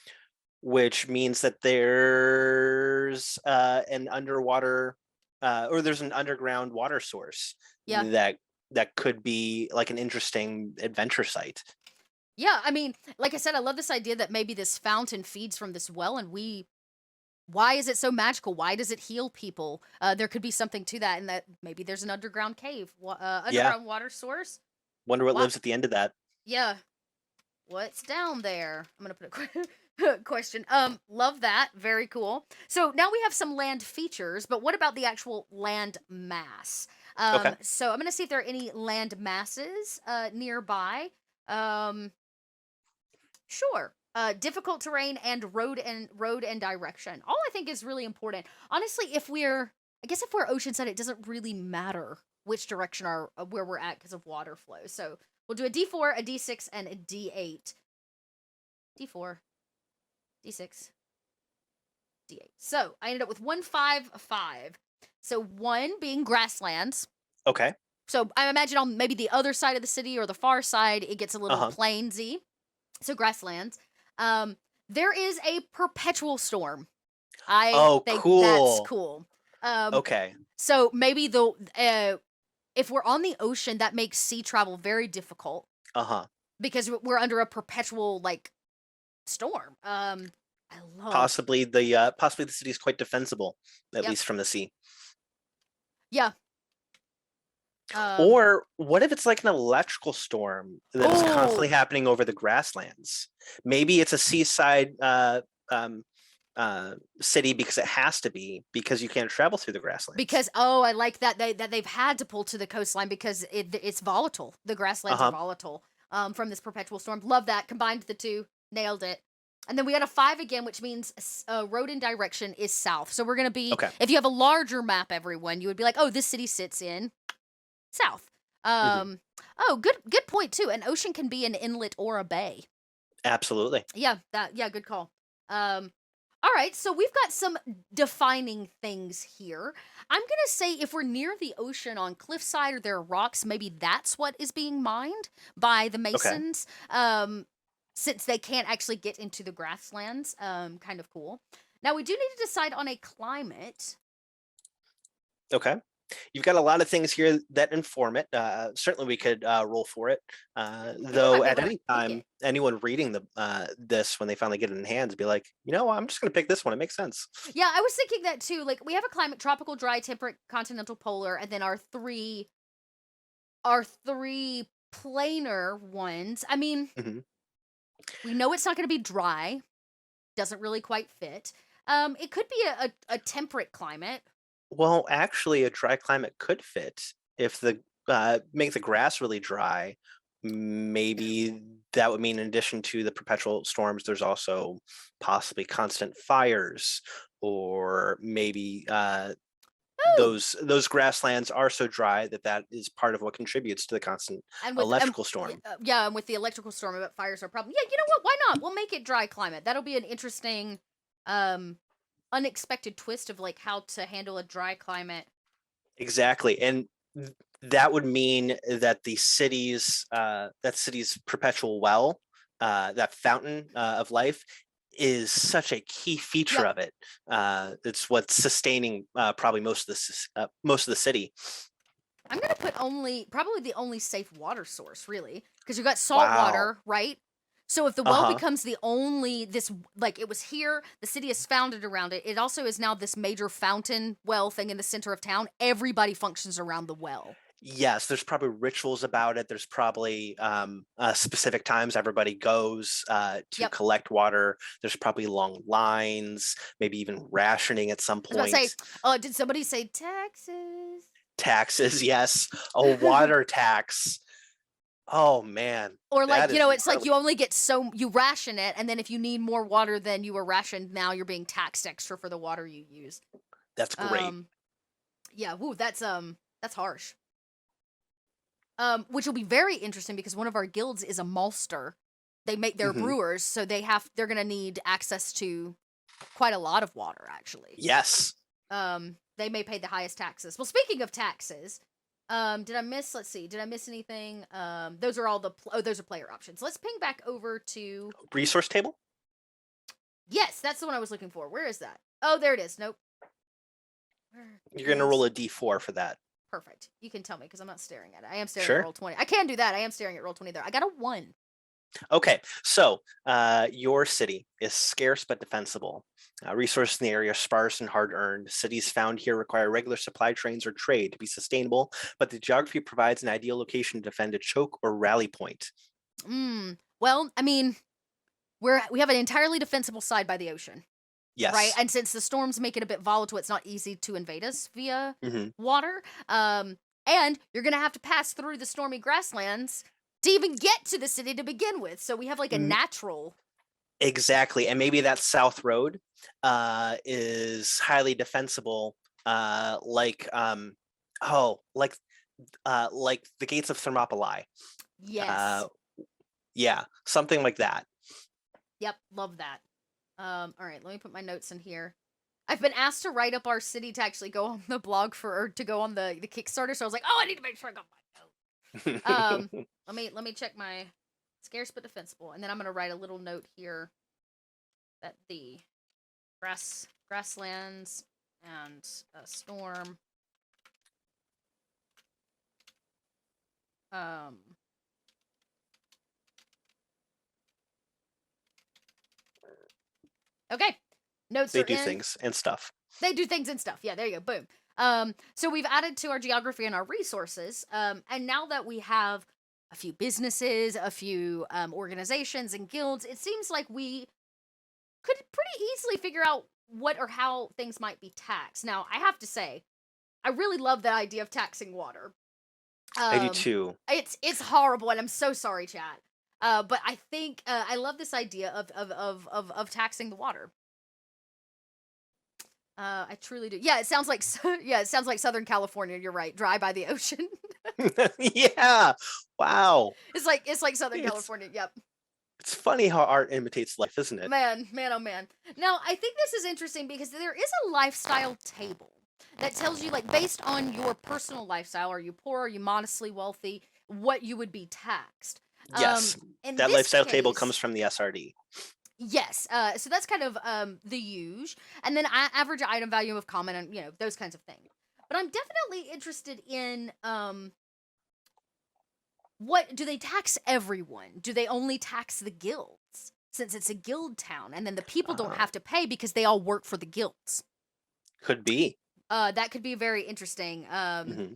Which means that there's an underwater or there's an underground water source that could be like an interesting adventure site.
Yeah, I mean, like I said, I love this idea that maybe this fountain feeds from this well, and why is it so magical? Why does it heal people? There could be something to that, and that maybe there's an underground cave, underground water source.
Wonder what lives at the end of that.
Yeah. What's down there? I'm gonna put a question. Love that. Very cool. So now we have some land features, but what about the actual land mass? So I'm gonna see if there are any land masses nearby. Sure. Difficult terrain and road and direction. All I think is really important. Honestly, if we're oceanside, it doesn't really matter which direction where we're at because of water flow. So we'll do a D4, a D6, and a D8. D4, D6, D8. So I ended up with 1, 5, 5. So 1 being grasslands.
Okay.
So I imagine on maybe the other side of the city or the far side, it gets a little plainsy. So grasslands. There is a perpetual storm. I think that's cool.
Okay.
So maybe if we're on the ocean, that makes sea travel very difficult. Because we're under a perpetual like storm. I love
possibly the city is quite defensible, at least from the sea.
Yeah.
Or what if it's like an electrical storm that is constantly happening over the grasslands? Maybe it's a seaside city because it has to be, because you can't travel through the grasslands.
Because I like that they've had to pull to the coastline because it's volatile. The grasslands are volatile from this perpetual storm. Love that. Combined the two, nailed it. And then we got a 5 again, which means road and direction is south. So we're gonna be,
Okay.
if you have a larger map, everyone, you would be like, oh, this city sits in south. Oh, good point too. An ocean can be an inlet or a bay.
Absolutely.
Yeah, good call. All right, so we've got some defining things here. I'm gonna say if we're near the ocean on cliffside or there are rocks, maybe that's what is being mined by the masons. Since they can't actually get into the grasslands, kind of cool. Now we do need to decide on a climate.
Okay. You've got a lot of things here that inform it. Certainly we could roll for it. Though at any time, anyone reading this when they finally get it in hands, be like, I'm just going to pick this one. It makes sense.
Yeah, I was thinking that too. Like we have a climate: tropical, dry, temperate, continental, polar, and then our three planar ones. I mean, we know it's not going to be dry. Doesn't really quite fit. It could be a temperate climate.
Well, actually, a dry climate could fit if make the grass really dry. Maybe that would mean, in addition to the perpetual storms, there's also possibly constant fires, or maybe those grasslands are so dry that is part of what contributes to the constant electrical storm.
Yeah, and with the electrical storm, but fires are a problem. Yeah, you know what? Why not? We'll make it dry climate. That'll be an interesting unexpected twist of like how to handle a dry climate.
Exactly. And that would mean that the city's perpetual well, that fountain of life, is such a key feature of it. It's what's sustaining probably most of the city.
I'm gonna put probably the only safe water source, really, because you've got salt water, right? So if the well becomes the only, it was here, the city is founded around it. It also is now this major fountain well thing in the center of town. Everybody functions around the well.
Yes, there's probably rituals about it. There's probably specific times everybody goes to collect water. There's probably long lines, maybe even rationing at some point.
I was about to say, did somebody say taxes?
Taxes, yes. A water tax. Oh man.
Or like, it's like you only get you ration it, and then if you need more water than you were rationed, now you're being taxed extra for the water you use.
That's great.
Yeah, woo, that's harsh. Which will be very interesting because one of our guilds is a maltster. They're brewers, so they're gonna need access to quite a lot of water, actually.
Yes.
They may pay the highest taxes. Well, speaking of taxes, did I miss anything? Those are all those are player options. Let's ping back over to
resource table.
Yes, that's the one I was looking for. Where is that? Oh, there it is. Nope.
You're going to roll a d4 for that.
Perfect. You can tell me because I'm not staring at it. I am staring at Roll20. I can do that. I am staring at Roll20 there. I got a 1.
Okay, so your city is scarce but defensible. Resources in the area are sparse and hard-earned. Cities found here require regular supply trains or trade to be sustainable, but the geography provides an ideal location to defend a choke or rally point.
Well, I mean, we have an entirely defensible side by the ocean.
Yes.
Right? And since the storms make it a bit volatile, it's not easy to invade us via water. And you're going to have to pass through the stormy grasslands to even get to the city to begin with. So we have like a natural.
Exactly. And maybe that south road is highly defensible, like the gates of Thermopylae.
Yes.
Yeah, something like that.
Yep, love that. All right, let me put my notes in here. I've been asked to write up our city to actually go on the blog or to go on the Kickstarter, so I was like, oh, I need to make sure I got my note. Let me check my scarce but defensible, and then I'm gonna write a little note here that the grasslands and a storm okay. Notes
they do things and stuff.
They do things and stuff. Yeah, there you go. Boom. So we've added to our geography and our resources. And now that we have a few businesses, a few organizations and guilds, it seems like we could pretty easily figure out what or how things might be taxed. Now, I have to say, I really love the idea of taxing water.
I do too.
It's horrible, and I'm so sorry, chat. But I think I love this idea of taxing the water. I truly do. Yeah, it sounds like it sounds like Southern California. You're right, dry by the ocean.
Yeah. Wow.
It's like Southern
It's
California. Yep.
it's funny how art imitates life, isn't it?
Man, man, oh man. Now, I think this is interesting because there is a lifestyle table that tells you, like, based on your personal lifestyle, are you poor, are you modestly wealthy, what you would be taxed.
Yes.
In
That
this
lifestyle table
case,
comes from the SRD.
yes. So that's kind of the huge, and then average item value of common, and those kinds of things. But I'm definitely interested in what do they tax everyone? Do they only tax the guilds? Since it's a guild town, and then the people don't have to pay because they all work for the guilds.
Could be.
That could be very interesting.
hmm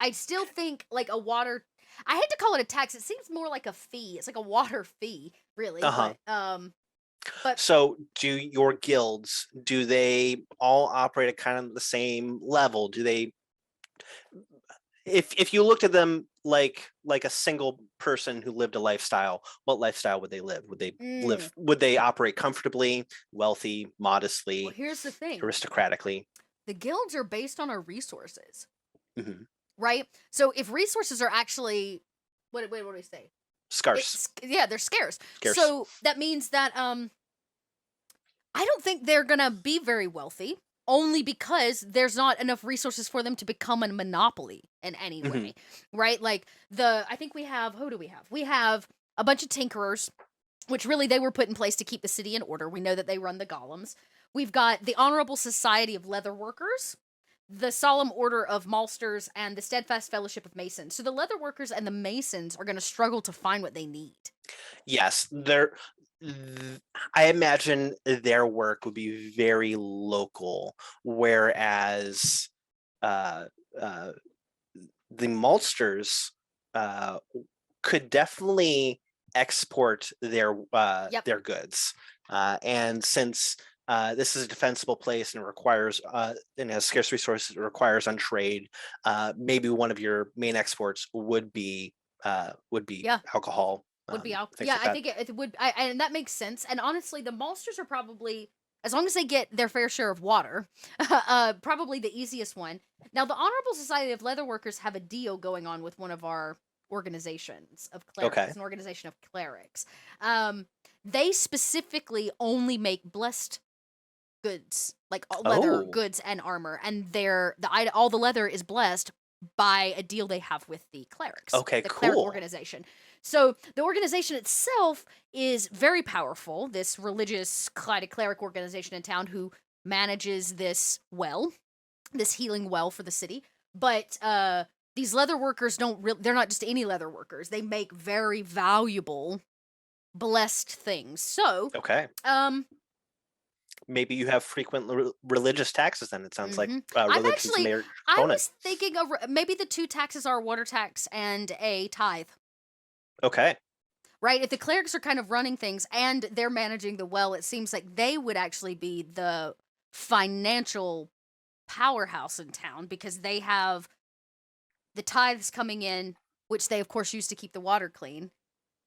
I still think like a water. I hate to call it a tax. It seems more like a fee. It's like a water fee, really.
Uh-huh.
But
So do your guilds, do they all operate at kind of the same level? Do they, if you looked at them like a single person who lived a lifestyle, what lifestyle would they live? Would they would they operate comfortably, wealthy,
well,
modestly,
here's the thing:
aristocratically?
the guilds are based on our resources,
hmm
right? So if resources are actually, what do we say?
Scarce.
Yeah, they're scarce.
Scarce.
So that means that I don't think they're gonna be very wealthy, only because there's not enough resources for them to become a monopoly in any way, right? Like I think we have, who do we have? We have a bunch of tinkerers, which really they were put in place to keep the city in order. We know that they run the golems. We've got the Honorable Society of Leather Workers, the Solemn Order of Malsters, and the Steadfast Fellowship of Masons. So the leather workers and the masons are going to struggle to find what they need.
Yes, I imagine their work would be very local, whereas uh, uh, the maltsters could definitely export their
Yep.
their goods, and since this is a defensible place and it requires and has scarce resources, it requires on trade. Maybe one of your main exports would be
Yeah.
alcohol.
Would be
Things
yeah,
like
I
that.
think it would, and that makes sense. And honestly, the maltsters are probably, as long as they get their fair share of water, probably the easiest one. Now, the Honorable Society of Leather Workers have a deal going on with one of our organizations of clerics,
Okay.
an organization of clerics. They specifically only make blessed goods, like leather
Oh,
goods and armor, and all the leather is blessed by a deal they have with the clerics,
okay,
the cleric
cool.
organization. So the organization itself is very powerful. This religious cleric organization in town who manages this healing well for the city. But these leather workers they're not just any leather workers. They make very valuable, blessed things. So
Okay. Maybe you have frequent religious taxes then. It sounds like religion's a major
I
component.
was thinking of maybe the two taxes are water tax and a tithe.
Okay.
Right? If the clerics are kind of running things and they're managing the well, it seems like they would actually be the financial powerhouse in town because they have the tithes coming in, which they of course use to keep the water clean,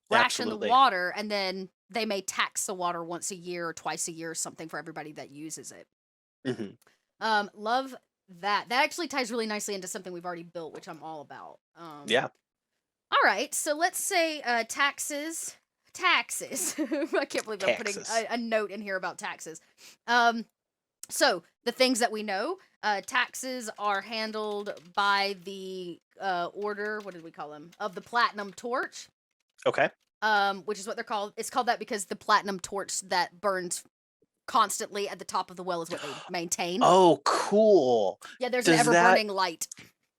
ration
Absolutely.
the water, and then they may tax the water once a year or twice a year or something for everybody that uses it. Love that. That actually ties really nicely into something we've already built, which I'm all about.
Yeah.
All right, so let's say taxes. Taxes. I can't believe I'm putting a note in here about taxes. So the things that we know, taxes are handled by the order. What did we call them? Of the Platinum Torch.
Okay.
Which is what they're called. It's called that because the platinum torch that burns constantly at the top of the well is what they maintain.
Oh, cool.
Yeah, there's an ever-burning light.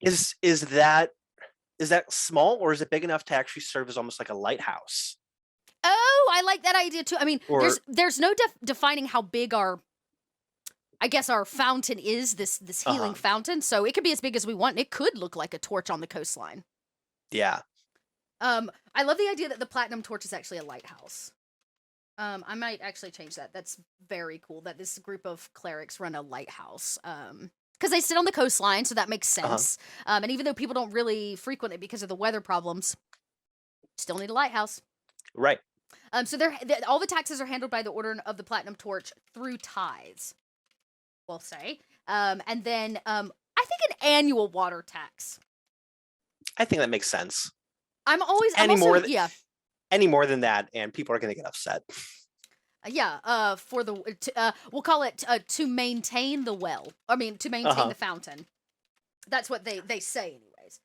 Is that small, or is it big enough to actually serve as almost like a lighthouse?
Oh, I like that idea too. I mean,
Or,
there's no defining how big our fountain is, this healing fountain. So it could be as big as we want. It could look like a torch on the coastline.
Yeah.
I love the idea that the platinum torch is actually a lighthouse. I might actually change that. That's very cool that this group of clerics run a lighthouse. Because they sit on the coastline, so that makes sense. And even though people don't really frequent it because of the weather problems, still need a lighthouse.
Right.
So all the taxes are handled by the Order of the Platinum Torch through tithes, we'll say. And then I think an annual water tax.
I think that makes sense.
I'm also, yeah.
Any more than that, and people are going to get upset.
For the we'll call it to maintain the well. I mean, to maintain the fountain. That's what they say, anyways.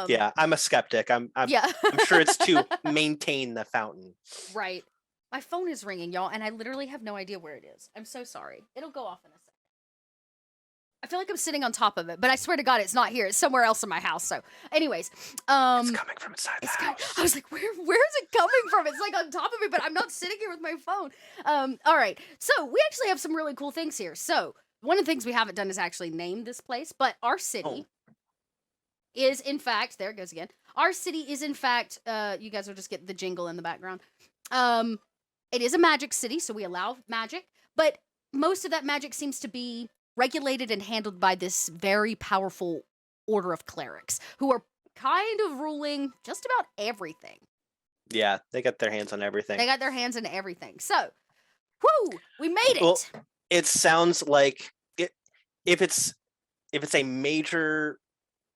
Yeah, I'm a skeptic. I'm sure it's to maintain the fountain.
Right. My phone is ringing, y'all, and I literally have no idea where it is. I'm so sorry. It'll go off in a second. I feel like I'm sitting on top of it, but I swear to God, it's not here. It's somewhere else in my house. So, anyways,
it's coming from inside the house.
I was like, where is it coming from? It's like on top of me, but I'm not sitting here with my phone. All right. So we actually have some really cool things here. So one of the things we haven't done is actually name this place, but our city is in fact, there it goes again. Our city is in fact, you guys will just get the jingle in the background. It is a magic city, so we allow magic, but most of that magic seems to be regulated and handled by this very powerful order of clerics who are kind of ruling just about everything.
Yeah, they got their hands on everything.
They got their hands on everything. So, we made it.
Well, it sounds like if it's a major,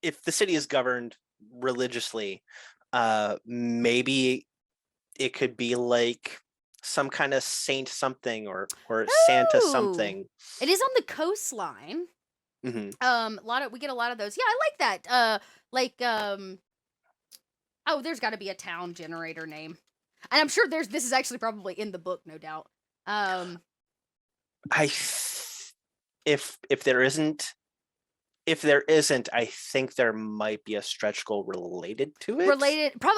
if the city is governed religiously, maybe it could be like some kind of saint something or Santa something.
It is on the coastline.
Mm-hmm.
We get a lot of those. Yeah, I like that. There's got to be a town generator name, and I'm sure this is actually probably in the book, no doubt.
If there isn't, I think there might be a stretch goal related to it.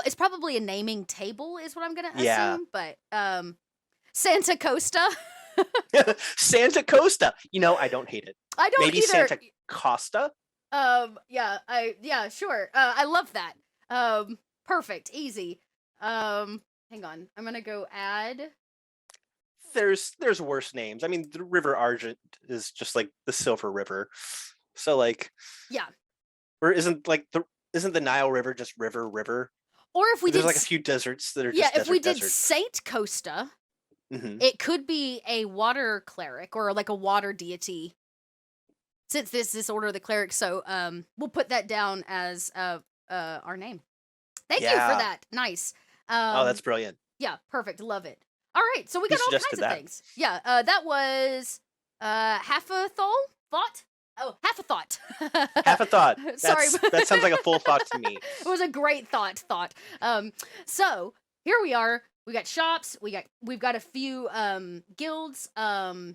It's probably a naming table, is what I'm gonna assume.
Yeah.
But Santa Costa.
Santa Costa. I don't hate it.
I don't
maybe
either.
Santa Costa.
Sure. I love that. Perfect, easy. Hang on, I'm gonna go add.
There's worse names. I mean, the River Argent is just like the Silver River. So like,
yeah.
Or isn't the Nile River just river?
Or if
there's like a few deserts that are just
if we did
desert.
Saint Costa, it could be a water cleric or like a water deity. Since this order of the clerics, so we'll put that down as our name. Thank you for that. Nice.
That's brilliant.
Yeah, perfect. Love it. All right, so we got all kinds of things. Yeah, that was half a thought. Oh, half a thought.
Half a thought.
Sorry.
That sounds like a full thought to me.
It was a great thought. So here we are. We got shops. We've got a few guilds. Couple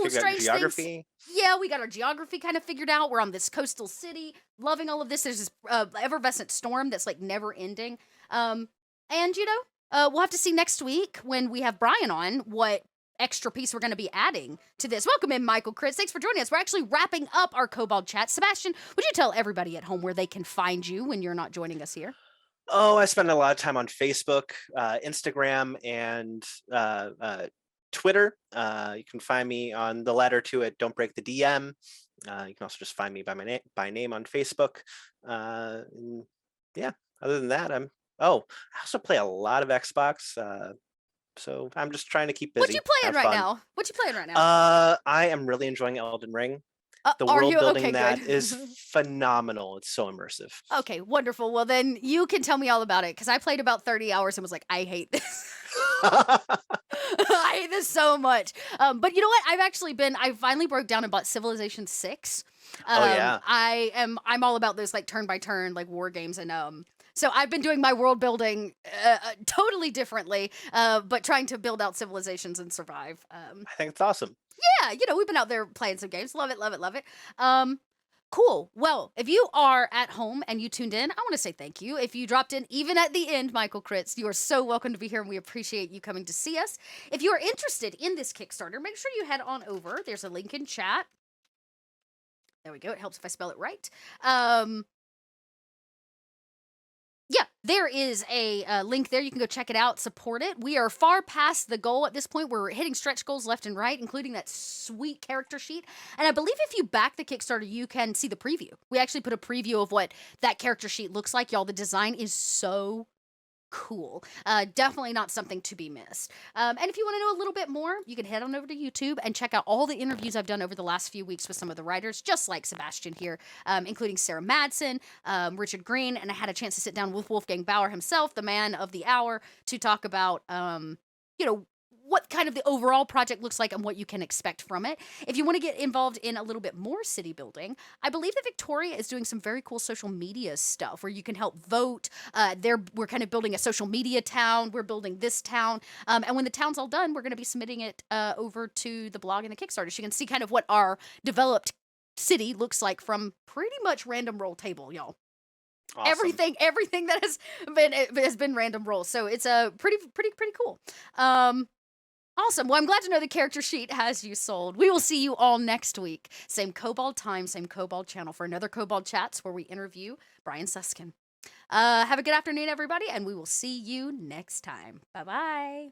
of strange things. Yeah, we got our geography kind of figured out. We're on this coastal city. Loving all of this. There's this effervescent storm that's like never ending. And we'll have to see next week when we have Brian on what extra piece we're going to be adding to this. Welcome in, Michael Chris. Thanks for joining us. We're actually wrapping up our Kobold chat. Sebastian, would you tell everybody at home where they can find you when you're not joining us here?
Oh, I spend a lot of time on Facebook, Instagram, and Twitter. You can find me on the latter two at Don't Break the DM. You can also just find me by name on Facebook. Yeah, other than that, I also play a lot of Xbox. So I'm just trying to keep busy.
What you playing right now?
I am really enjoying Elden Ring. The world building is phenomenal. It's so immersive.
Okay, wonderful. Well, then you can tell me all about it because I played about 30 hours and was like, I hate this. I hate this so much. But you know what? I finally broke down and bought Civilization 6.
Yeah.
I'm all about those like turn by turn like war games and so I've been doing my world building totally differently, but trying to build out civilizations and survive.
I think it's awesome.
Yeah, we've been out there playing some games. Love it. Cool. Well, if you are at home and you tuned in, I want to say thank you. If you dropped in even at the end, Michael Kritz, you are so welcome to be here and we appreciate you coming to see us. If you are interested in this Kickstarter, make sure you head on over. There's a link in chat. There we go. It helps if I spell it right. there is a link there. You can go check it out, support it. We are far past the goal at this point. We're hitting stretch goals left and right, including that sweet character sheet. And I believe if you back the Kickstarter, you can see the preview. We actually put a preview of what that character sheet looks like. Y'all, the design is so cool. Definitely not something to be missed. And if you want to know a little bit more, you can head on over to YouTube and check out all the interviews I've done over the last few weeks with some of the writers, just like Sebastian here, including Sarah Madsen, Richard Green, and I had a chance to sit down with Wolfgang Bauer himself, the man of the hour, to talk about, you know, what kind of the overall project looks like and what you can expect from it. If you want to get involved in a little bit more city building, I believe that Victoria is doing some very cool social media stuff where you can help vote. We're kind of building a social media town. We're building this town. And when the town's all done, we're going to be submitting it over to the blog and the Kickstarter. So you can see kind of what our developed city looks like from pretty much random roll table, y'all.
Awesome.
Everything that has been random roll. So it's a pretty cool. Awesome. Well, I'm glad to know the character sheet has you sold. We will see you all next week. Same Kobold time, same Kobold channel for another Kobold Chats where we interview Brian Suskin. Have a good afternoon, everybody, and we will see you next time. Bye-bye.